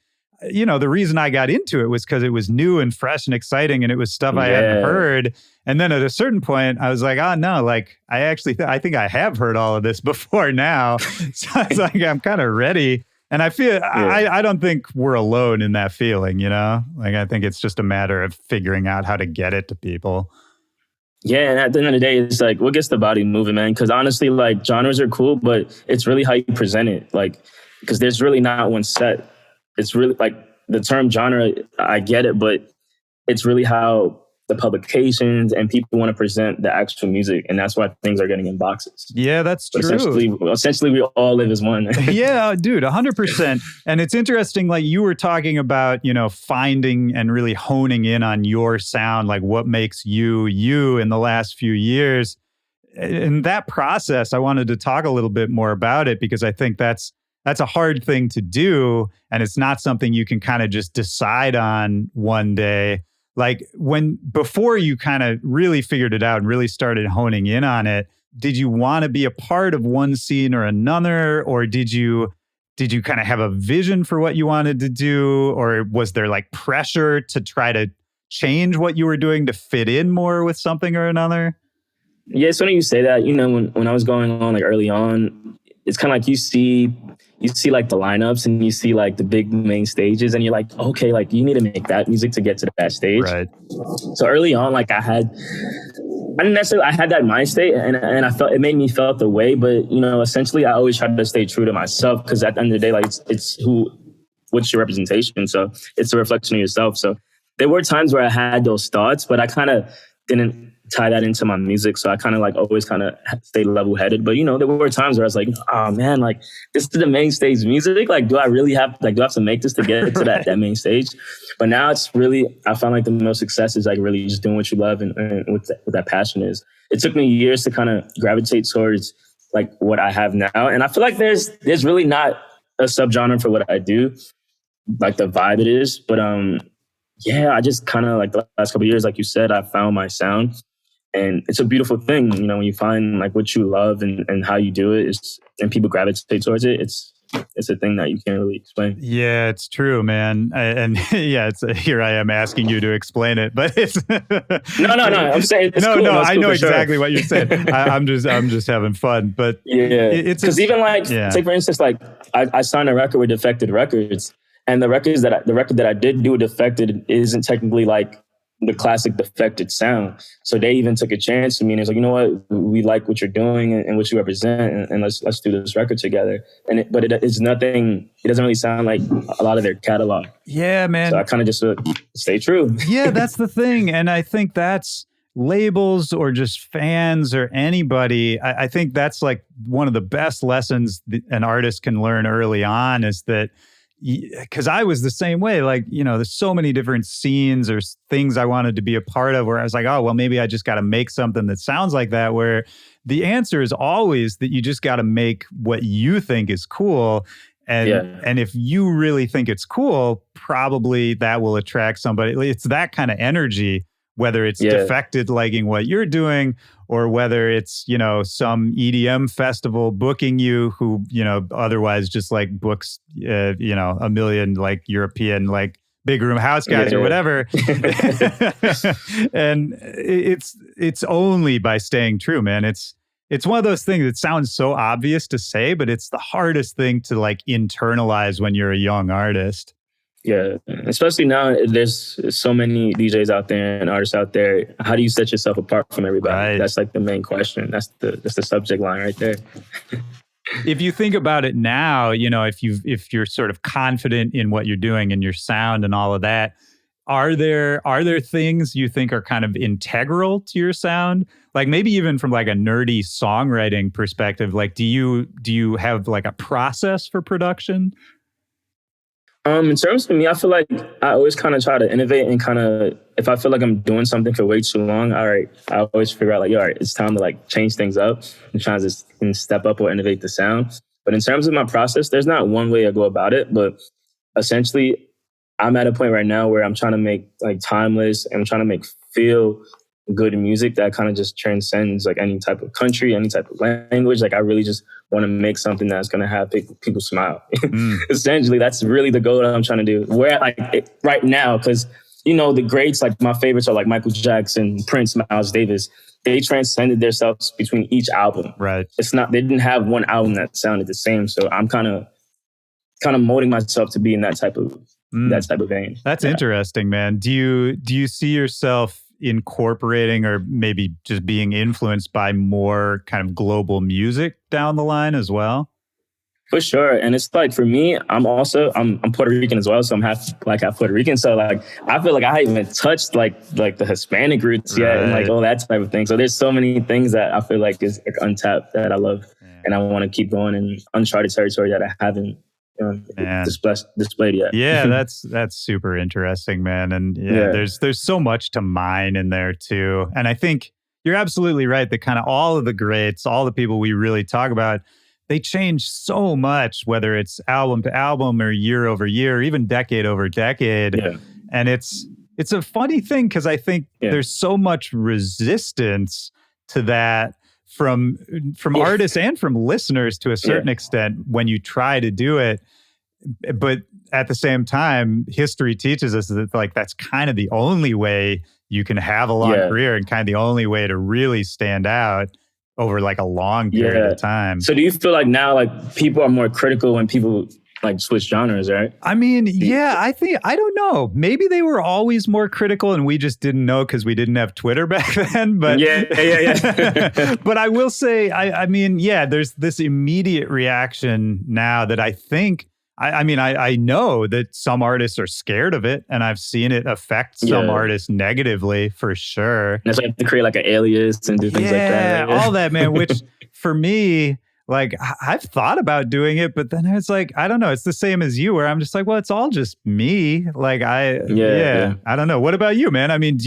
you know, the reason I got into it was because it was new and fresh and exciting, and it was stuff I hadn't heard. And then at a certain point, I was like, oh, no, like I think I have heard all of this before now. So it's like, I'm kind of ready. And I feel, I don't think we're alone in that feeling, you know? Like, I think it's just a matter of figuring out how to get it to people. Yeah, and at the end of the day, it's like, what gets the body moving, man? Because honestly, like, genres are cool, but it's really how you present it. Like, because there's really not one set. It's really, like, the term genre, I get it, but it's really how the publications and people want to present the actual music. And that's why things are getting in boxes. Yeah, that's true. Essentially, we all live as one. Yeah, dude, 100%. And it's interesting, like you were talking about, you know, finding and really honing in on your sound, like what makes you in the last few years. In that process, I wanted to talk a little bit more about it, because I think that's a hard thing to do. And it's not something you can kind of just decide on one day. Like before you kind of really figured it out and really started honing in on it, did you want to be a part of one scene or another? Or did you kind of have a vision for what you wanted to do? Or was there like pressure to try to change what you were doing to fit in more with something or another? Yeah, it's funny you say that. You know, when I was going on like early on, it's kind of like you see like the lineups and you see like the big main stages, and you're like, okay, like you need to make that music to get to that stage. Right. So early on, like I had that mind state, and I felt it made me felt the way, but you know, essentially I always tried to stay true to myself, because at the end of the day, like it's what's your representation? So it's a reflection of yourself. So there were times where I had those thoughts, but I kind of didn't tie that into my music. So I kind of like always kind of stay level headed. But, you know, there were times where I was like, oh man, like this is the main stage music. Like, do I have to make this to get to that main stage? But now it's really, I found like the most success is like really just doing what you love and what that passion is. It took me years to kind of gravitate towards like what I have now. And I feel like there's really not a subgenre for what I do, like the vibe it is. But yeah, I just kind of like the last couple of years, like you said, I found my sound. And it's a beautiful thing, you know, when you find like what you love and how you do it and people gravitate towards it. It's a thing that you can't really explain. Yeah, it's true, man. And yeah, here I am asking you to explain it, but it's no. I'm saying it's cool. I know exactly what you're saying. I'm just having fun, but yeah, it's because even like say for instance, like I signed a record with Defected Records, and the record that I did do with Defected isn't technically like the classic Defected sound. So they even took a chance to me and it's like, you know what, we like what you're doing and what you represent, and let's do this record together. But it's nothing. It doesn't really sound like a lot of their catalog. Yeah, man. So I kind of just stay true. Yeah, that's the thing, and I think that's labels or just fans or anybody. I think that's like one of the best lessons an artist can learn early on is that. Because I was the same way, like, you know, there's so many different scenes or things I wanted to be a part of where I was like, oh, well, maybe I just got to make something that sounds like that, where the answer is always that you just got to make what you think is cool. And if you really think it's cool, probably that will attract somebody. It's that kind of energy, whether it's Defected liking what you're doing or whether it's, you know, some EDM festival booking you who, you know, otherwise just like books, you know, a million like European, like big room house guys or whatever. And it's only by staying true, man. It's one of those things that sounds so obvious to say, but it's the hardest thing to like internalize when you're a young artist. Yeah, especially now there's so many DJs out there and artists out there. How do you set yourself apart from everybody? Right. That's like the main question. That's the subject line right there. If you think about it now, you know, if you're sort of confident in what you're doing and your sound and all of that, are there things you think are kind of integral to your sound? Like maybe even from like a nerdy songwriting perspective, like do you have like a process for production? In terms of me, I feel like I always kind of try to innovate and kind of, if I feel like I'm doing something for way too long, all right, I always figure out like, all right, it's time to like change things up and try to step up or innovate the sound. But in terms of my process, there's not one way I go about it, but essentially I'm at a point right now where I'm trying to make like timeless and I'm trying to make feel good music that kind of just transcends like any type of country, any type of language. Like I really just want to make something that's going to have people smile. Essentially, that's really the goal that I'm trying to do. Where like right now, because you know the greats, like my favorites are like Michael Jackson, Prince, Miles Davis. They transcended themselves between each album. Right. They didn't have one album that sounded the same. So I'm kind of molding myself to be in that type of vein. That's interesting, man. Do you see yourself incorporating or maybe just being influenced by more kind of global music down the line as well? For sure. And it's like, for me, I'm Puerto Rican as well. So I'm half Puerto Rican. So like, I feel like I haven't even touched like the Hispanic roots yet and like all that type of thing. So there's so many things that I feel like is like untapped that I love. And I want to keep going in uncharted territory that I haven't displayed yet. Yeah, that's super interesting, man. And there's so much to mine in there too. And I think you're absolutely right that kind of all of the greats, all the people we really talk about, they change so much, whether it's album to album or year over year, or even decade over decade. Yeah. And it's a funny thing because I think there's so much resistance to that from artists and from listeners to a certain extent when you try to do it. But at the same time, history teaches us that like that's kind of the only way you can have a long career and kind of the only way to really stand out over like a long period of time. So do you feel like now like people are more critical when people like switch genres, right? I mean, I don't know. Maybe they were always more critical and we just didn't know because we didn't have Twitter back then. But but I will say, I mean, there's this immediate reaction now that I think I mean, I know that some artists are scared of it, and I've seen it affect some artists negatively for sure. And that's why you have to create like an alias and do things like that. Yeah, all that, man, which for me, like I've thought about doing it, but then it's like, I don't know. It's the same as you where I'm just like, well, it's all just me. Like I don't know. What about you, man? I mean,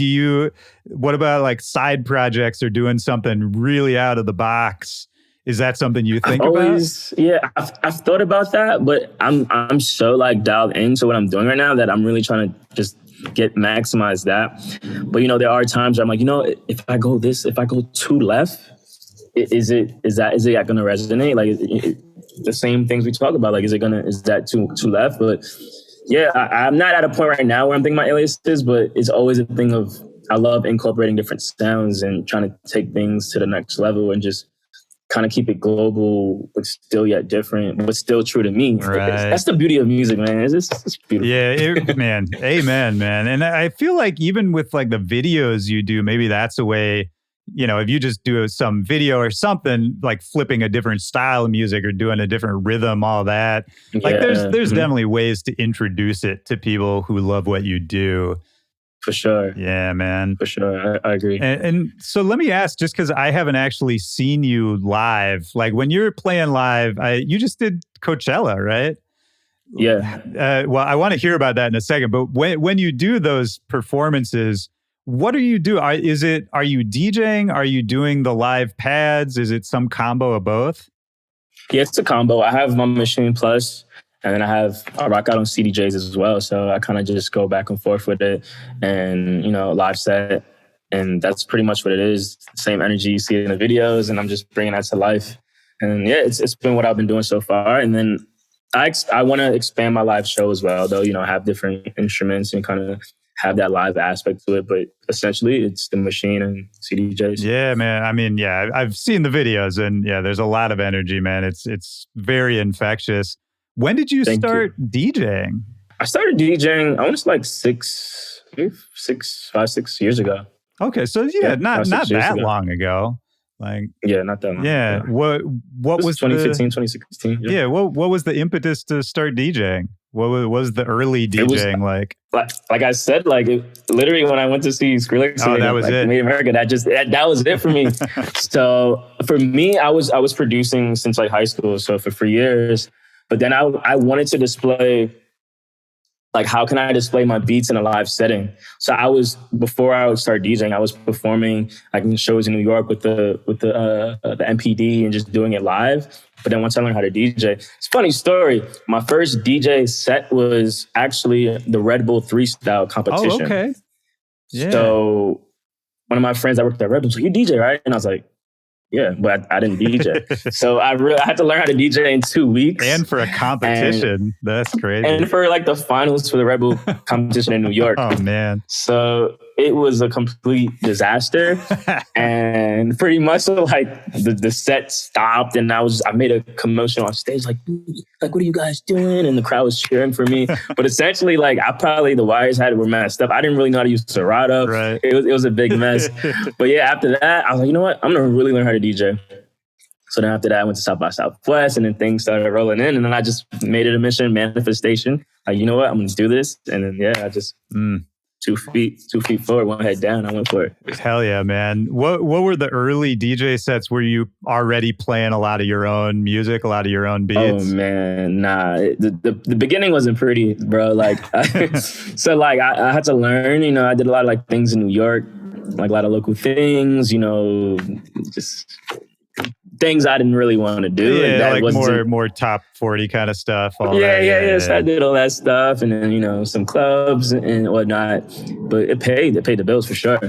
what about like side projects or doing something really out of the box? Is that something you think about? Yeah, I've thought about that, but I'm so like dialed into what I'm doing right now that I'm really trying to just maximize that. But there are times where I'm like, if I go too left, is that going to resonate? Like the same things we talk about, like is that too left? But yeah, I'm not at a point right now where I'm thinking about aliases, but it's always a thing of I love incorporating different sounds and trying to take things to the next level and just kind of keep it global, but still yet different, but still true to me. Right. That's the beauty of music, man. It's beautiful. Yeah, man. Amen, man. And I feel like even with like the videos you do, maybe that's a way, if you just do some video or something, like flipping a different style of music or doing a different rhythm, all that. Like there's definitely ways to introduce it to people who love what you do. For sure. Yeah, man. For sure. I agree. And so let me ask, just because I haven't actually seen you live, like when you're playing live, you just did Coachella, right? Yeah. Well, I want to hear about that in a second, but when you do those performances, what do you do? Are you DJing? Are you doing the live pads? Is it some combo of both? Yeah, it's a combo. I have my Machine Plus, and then I rock out on CDJs as well. So I kind of just go back and forth with it and, live set. And that's pretty much what it is. Same energy you see in the videos, and I'm just bringing that to life. And yeah, it's been what I've been doing so far. And then I want to expand my live show as well, though, have different instruments and kind of have that live aspect to it. But essentially, it's the machine and CDJs. Yeah, man. I mean, yeah, I've seen the videos, and yeah, there's a lot of energy, man. It's very infectious. When did you start DJing? I started DJing, I want to say like 6 years ago. Okay, so not that long ago. Like not that long. Yeah, what was 2015, 2016? Yeah, what was the impetus to start DJing? What was the early DJing like? Like I said, literally when I went to see Skrillex, that was it. Made America. That was it for me. So for me, I was producing since like high school, so for years. But then I wanted to display, like, how can I display my beats in a live setting? So before I would start DJing, I was performing like in shows in New York with the MPD and just doing it live. But then once I learned how to DJ, it's a funny story. My first DJ set was actually the Red Bull 3-style competition. Oh, okay. Yeah. So one of my friends that worked at Red Bull was like, "You DJ, right?" And I was like, yeah, but I didn't DJ. So I had to learn how to DJ in 2 weeks. And for a competition. That's crazy. And for like the finals for the Red Bull competition in New York. Oh, man. So it was a complete disaster. And pretty much like the set stopped, and I made a commotion on stage, like, what are you guys doing? And the crowd was cheering for me. But essentially, like, the wires were messed up. I didn't really know how to use Serato. Right. It was a big mess. But yeah, after that, I was like, you know what? I'm going to really learn how to DJ. So then after that, I went to South by Southwest, and then things started rolling in. And then I just made it a mission, manifestation. Like, you know what? I'm going to do this. And then, I just... 2 feet forward, 1 head down. I went for it. Hell yeah, man. What were the early DJ sets? Were you already playing a lot of your own music, a lot of your own beats? Oh man, nah. The beginning wasn't pretty, bro. Like, so like I had to learn. I did a lot of like things in New York, like a lot of local things. Just things I didn't really want to do. Yeah, like more top 40 kind of stuff. Yeah. So I did all that stuff, and then some clubs and whatnot. But it paid the bills for sure.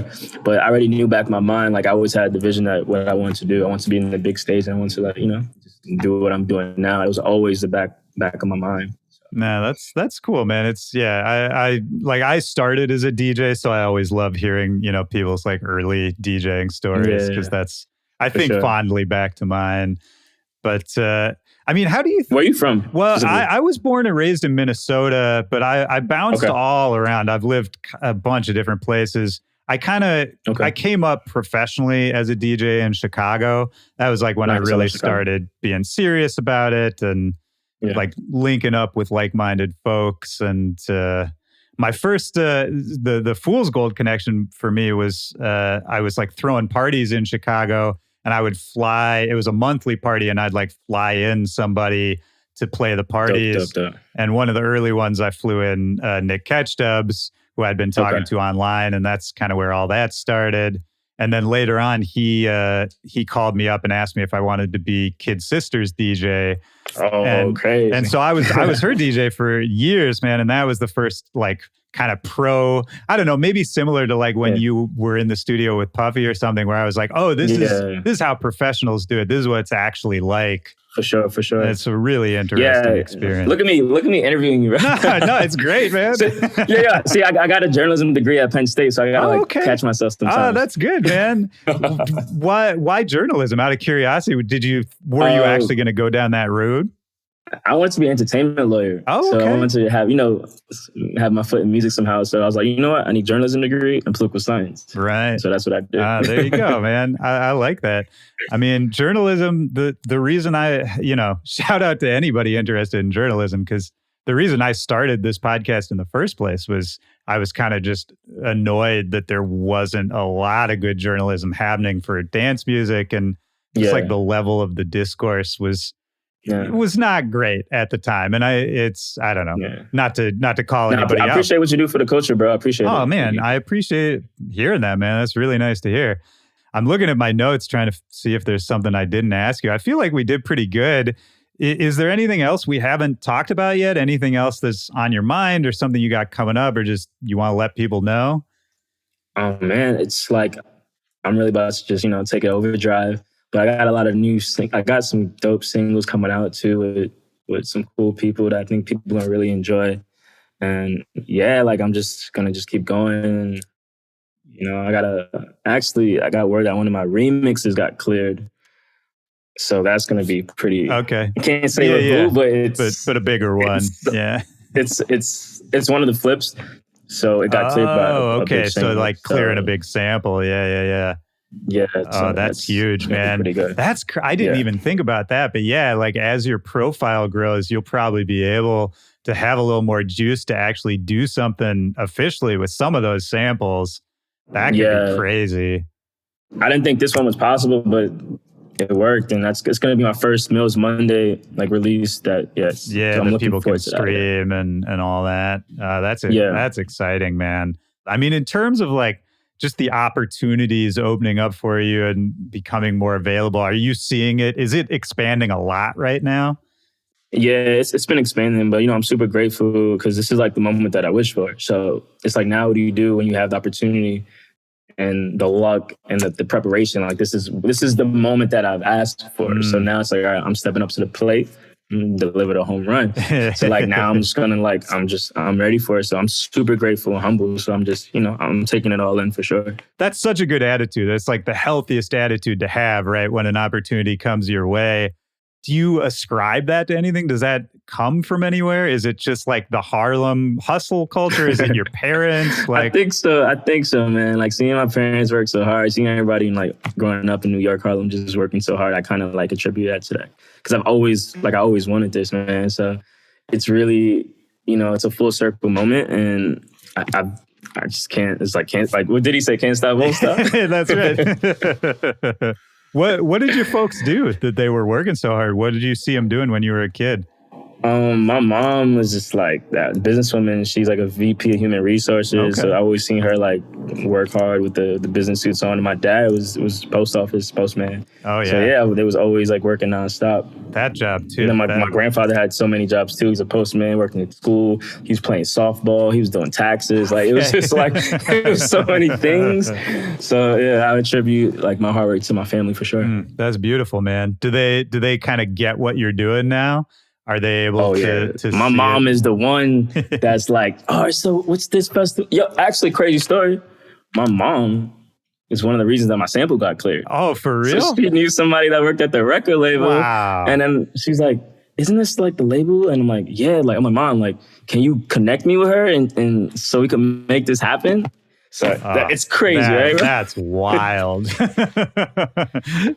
But I already knew back in my mind, like I always had the vision that what I wanted to do. I wanted to be in the big stage, and I wanted to just do what I'm doing now. It was always the back of my mind. Nah, that's cool, man. It's I started as a DJ, so I always love hearing people's like early DJing stories because I think fondly back to mine. But I mean, how do you... Where are you from? Well, I was born and raised in Minnesota, but I bounced all around. I've lived a bunch of different places. I came up professionally as a DJ in Chicago. That was like when I really started being serious about it. And like linking up with like-minded folks. And my first, the Fool's Gold connection for me was I was like throwing parties in Chicago, and I would fly. It was a monthly party, and I'd like fly in somebody to play the parties. Dope. And one of the early ones I flew in Nick Catchdubs, who I'd been talking to online, and that's kind of where all that started. And then later on, he called me up and asked me if I wanted to be Kid Sister's DJ. Oh, crazy. And so I was her DJ for years, man. And that was the first like kind of pro, I don't know, maybe similar to like when you were in the studio with Puffy or something, where I was like, oh, this is how professionals do it. This is what it's actually like. For sure. And it's a really interesting experience. Look at me interviewing you. Right? No, it's great, man. Yeah. See, I got a journalism degree at Penn State, so I gotta catch myself sometimes. Oh, that's good, man. Why journalism? Out of curiosity, were you actually going to go down that route? I wanted to be an entertainment lawyer. Oh, okay. So I wanted to have my foot in music somehow. So I was like, you know what? I need journalism degree and political science. Right. So that's what I did. There you go, man. I like that. I mean, journalism, the reason shout out to anybody interested in journalism, because the reason I started this podcast in the first place was I was kind of just annoyed that there wasn't a lot of good journalism happening for dance music. And just like the level of the discourse was not great at the time. And I don't know, not to call anybody out. I appreciate what you do for the culture, bro. I appreciate it. Oh, man, I appreciate hearing that, man. That's really nice to hear. I'm looking at my notes trying to see if there's something I didn't ask you. I feel like we did pretty good. Is there anything else we haven't talked about yet? Anything else that's on your mind or something you got coming up or just you want to let people know? Oh, man, it's like I'm really about to just, take an overdrive. But I got a lot of I got some dope singles coming out too with some cool people that I think people are gonna really enjoy. And like I'm just gonna keep going. I got word that one of my remixes got cleared. So that's gonna be pretty okay. I can't say who, but it's but a bigger one. It's one of the flips. So it got cleared by a big so like clearing a big sample. Yeah. Yeah. That's huge, man. Pretty good. I didn't even think about that. But like as your profile grows, you'll probably be able to have a little more juice to actually do something officially with some of those samples. That could be crazy. I didn't think this one was possible, but it worked. And it's going to be my first Millz Monday release that that people can stream and all that. That's exciting, man. I mean, in terms of like just the opportunities opening up for you and becoming more available, are you seeing it? Is it expanding a lot right now? Yeah, it's been expanding, but I'm super grateful because this is like the moment that I wish for. So it's like, now what do you do when you have the opportunity and the luck and the preparation? Like this is the moment that I've asked for. So now it's like, all right, I'm stepping up to the plate. Delivered a home run. So like now I'm just gonna I'm ready for it. So I'm super grateful and humble. So I'm just, I'm taking it all in for sure. That's such a good attitude. That's like the healthiest attitude to have, right? When an opportunity comes your way. Do you ascribe that to anything? Does that come from anywhere? Is it just like the Harlem hustle culture? Is it your parents? I think so, man. Like seeing my parents work so hard, seeing everybody growing up in New York, Harlem, just working so hard, I kind of attribute that to that. Because I always wanted this, man. So it's really, it's a full circle moment. And I just can't, what did he say? Can't stop, won't stop? That's right. What did your folks do that they were working so hard? What did you see them doing when you were a kid? My mom was just like that businesswoman. She's like a VP of human resources. Okay. So I always seen her work hard with the business suits on. And my dad was post office postman. Oh yeah. So they was always working nonstop. That job too. And then my grandfather had so many jobs too. He's a postman working at school. He was playing softball. He was doing taxes. It was just it was so many things. So I attribute my hard work to my family for sure. That's beautiful, man. Do they kind of get what you're doing now? Are they able to My mom is the one that's like, all right, so what's this festival? Yo, actually, crazy story. My mom is one of the reasons that my sample got cleared. Oh, for real? So she knew somebody that worked at the record label. Wow. And then she's like, isn't this the label? And I'm like, yeah. I'm like, Mom, can you connect me with her and so we can make this happen? So it's crazy, right? That's wild.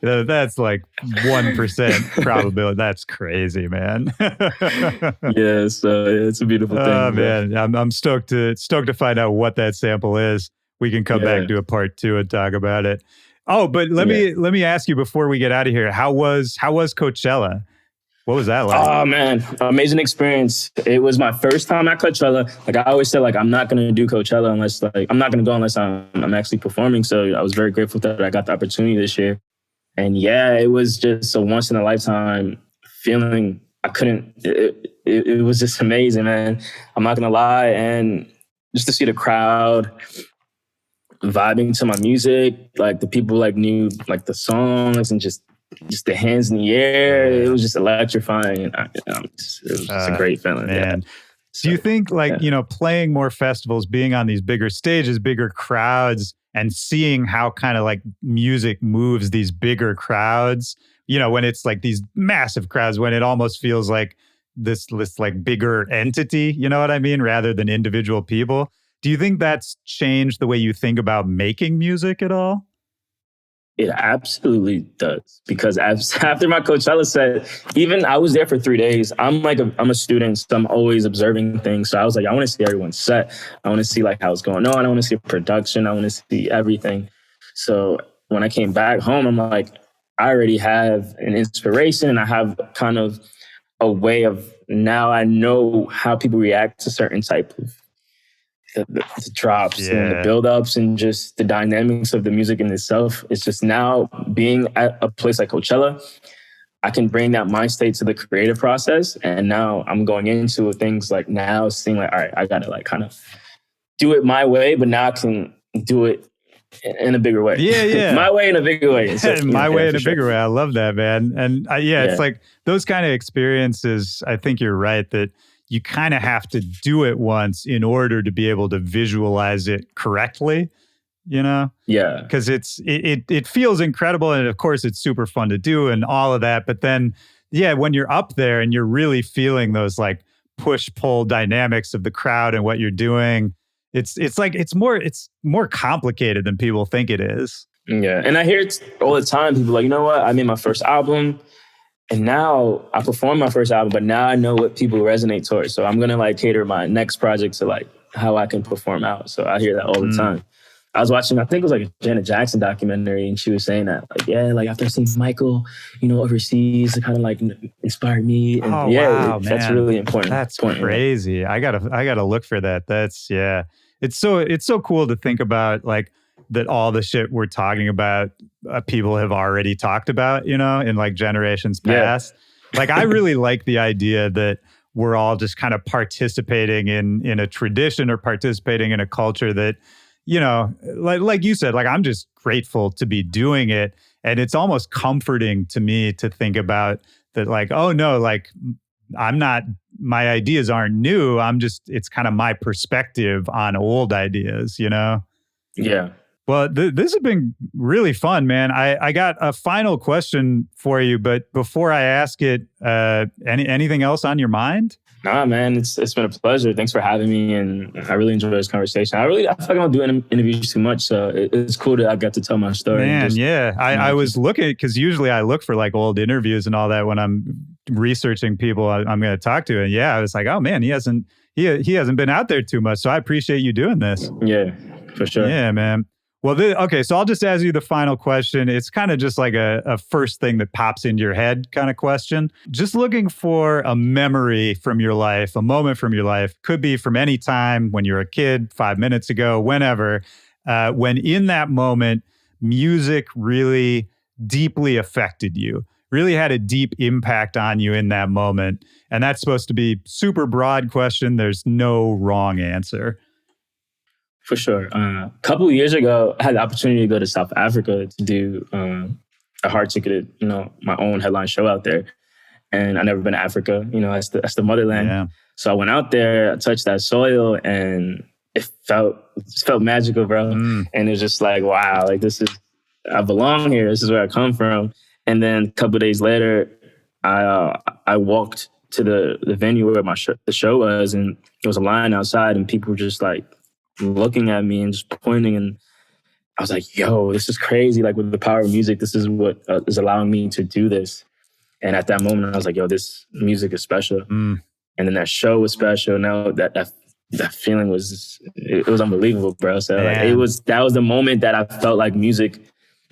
That's like 1% probability. That's crazy, man. Yeah, so it's a beautiful thing. Oh man, I'm stoked to find out what that sample is. We can come back to a part 2 and talk about it. Oh, but let me ask you before we get out of here. How was Coachella? What was that like? Oh man, amazing experience. It was my first time at Coachella. Like I always said, like I'm not gonna do Coachella unless I'm not gonna go unless I'm actually performing. So I was very grateful that I got the opportunity this year. And yeah, it was just a once in a lifetime feeling. It was just amazing, man. I'm not gonna lie. And just to see the crowd vibing to my music, like the people like knew like the songs and just the hands in the air. It was just electrifying. And it was just a great feeling. Man. Yeah. So, do you think playing more festivals, being on these bigger stages, bigger crowds, and seeing how kind of like music moves these bigger crowds, when it's like these massive crowds, when it almost feels like this like bigger entity, you know what I mean, rather than individual people. Do you think that's changed the way you think about making music at all? It absolutely does. Because after my Coachella set, even I was there for 3 days. I'm a student, so I'm always observing things. So I was like, I want to see everyone's set. I want to see like how it's going on. I want to see production. I want to see everything. So when I came back home, I'm like, I already have an inspiration and I have kind of a way of, now I know how people react to certain type of the drops and the build-ups and just the dynamics of the music in itself. It's just now being at a place like Coachella, I can bring that mind state to the creative process. And now I'm going into things like now seeing like, all right, I got to like kind of do it my way, but now I can do it in a bigger way. Yeah. My way in a bigger way. So, my way in a bigger way. I love that, man. And it's like those kind of experiences, I think you're right that you kind of have to do it once in order to be able to visualize it correctly, Yeah. Because it feels incredible. And of course, it's super fun to do and all of that. But then, when you're up there and you're really feeling those like push-pull dynamics of the crowd and what you're doing, it's more complicated than people think it is. Yeah. And I hear it all the time. People are like, you know what? I made my first album. And now I performed my first album, but now I know what people resonate towards. So I'm going to like cater my next project to like how I can perform out. So I hear that all the time. I was watching, I think it was like a Janet Jackson documentary, and she was saying that like after seeing Michael, overseas, it kind of like inspired me. And wow, that's really important. That's crazy. Yeah. I gotta look for that. It's so cool to think about like that all the shit we're talking about, people have already talked about, in like generations past. Like, I really like the idea that we're all just kind of participating in a tradition or participating in a culture that, like you said, like I'm just grateful to be doing it. And it's almost comforting to me to think about that, like, oh no, like my ideas aren't new. It's kind of my perspective on old ideas, Yeah. Well, this has been really fun, man. I got a final question for you, but before I ask it, anything else on your mind? Nah, man, it's been a pleasure. Thanks for having me, and I really enjoyed this conversation. I feel like I don't do interviews too much, so it's cool that I got to tell my story. Man, I was looking, because usually I look for like old interviews and all that when I'm researching people I'm going to talk to, and I was like, oh man, he hasn't been out there too much, so I appreciate you doing this. Yeah, for sure. Yeah, man. Well, okay, so I'll just ask you the final question. It's kind of just like a first thing that pops into your head kind of question. Just looking for a memory from your life, a moment from your life. Could be from any time when you were a kid, 5 minutes ago, whenever. When in that moment, music really deeply affected you, really had a deep impact on you in that moment. And that's supposed to be super broad question. There's no wrong answer. For sure. A couple of years ago, I had the opportunity to go to South Africa to do a hard-ticketed, my own headline show out there. And I've never been to Africa. That's the motherland. Yeah. So I went out there, I touched that soil, and it felt magical, bro. And it was just like, wow, like I belong here. This is where I come from. And then a couple of days later, I walked to the venue where the show was, and there was a line outside, and people were just like looking at me and just pointing. And I was like, yo, this is crazy. Like with the power of music, this is what is allowing me to do this. And at that moment, I was like, yo, this music is special. And then that show was special. Now that feeling was, it was unbelievable, bro. So like, that was the moment that I felt like music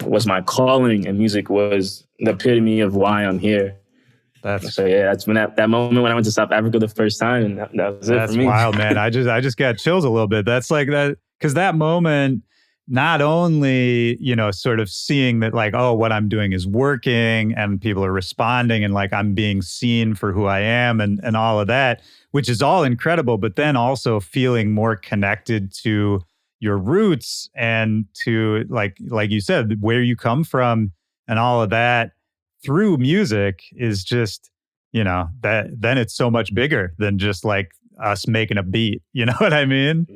was my calling and music was the epitome of why I'm here. That's when that moment when I went to South Africa the first time, and that was it for me. That's wild, man. I just got chills a little bit. That's like that, because that moment, not only, you know, sort of seeing that like, oh, what I'm doing is working and people are responding and like I'm being seen for who I am and all of that, which is all incredible, but then also feeling more connected to your roots and to like you said, where you come from and all of that through music is just, you know, that then it's so much bigger than just like us making a beat. You know what I mean?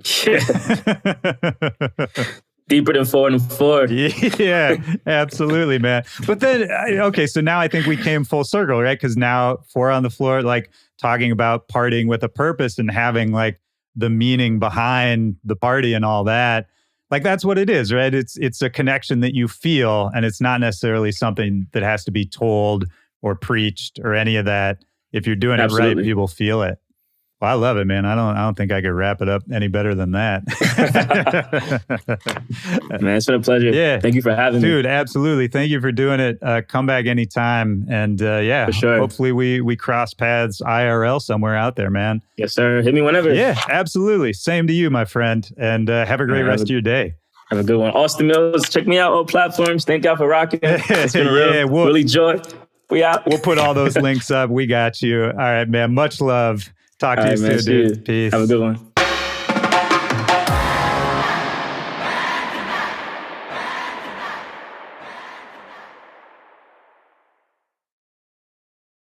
Deeper than 4 and 4. Yeah, absolutely, man. But then, okay, so now I think we came full circle, right? Because now 4 on the Floor, like talking about partying with a purpose and having like the meaning behind the party and all that. Like that's what it is, right? It's a connection that you feel, and it's not necessarily something that has to be told or preached or any of that. If you're doing it right, people feel it. Well, I love it, man. I don't think I could wrap it up any better than that. Man, it's been a pleasure. Yeah. Thank you for having me. Dude, absolutely. Thank you for doing it. Come back anytime. And yeah, for sure. Hopefully we cross paths IRL somewhere out there, man. Yes, sir. Hit me whenever. Yeah, absolutely. Same to you, my friend. And have a great rest of your day. Have a good one. Austin Millz, check me out on platforms. Thank y'all for rocking. It's been real. Willy Joy. We out. We'll put all those links up. We got you. All right, man. Much love. Talk to you soon, dude. Peace. Have a good one.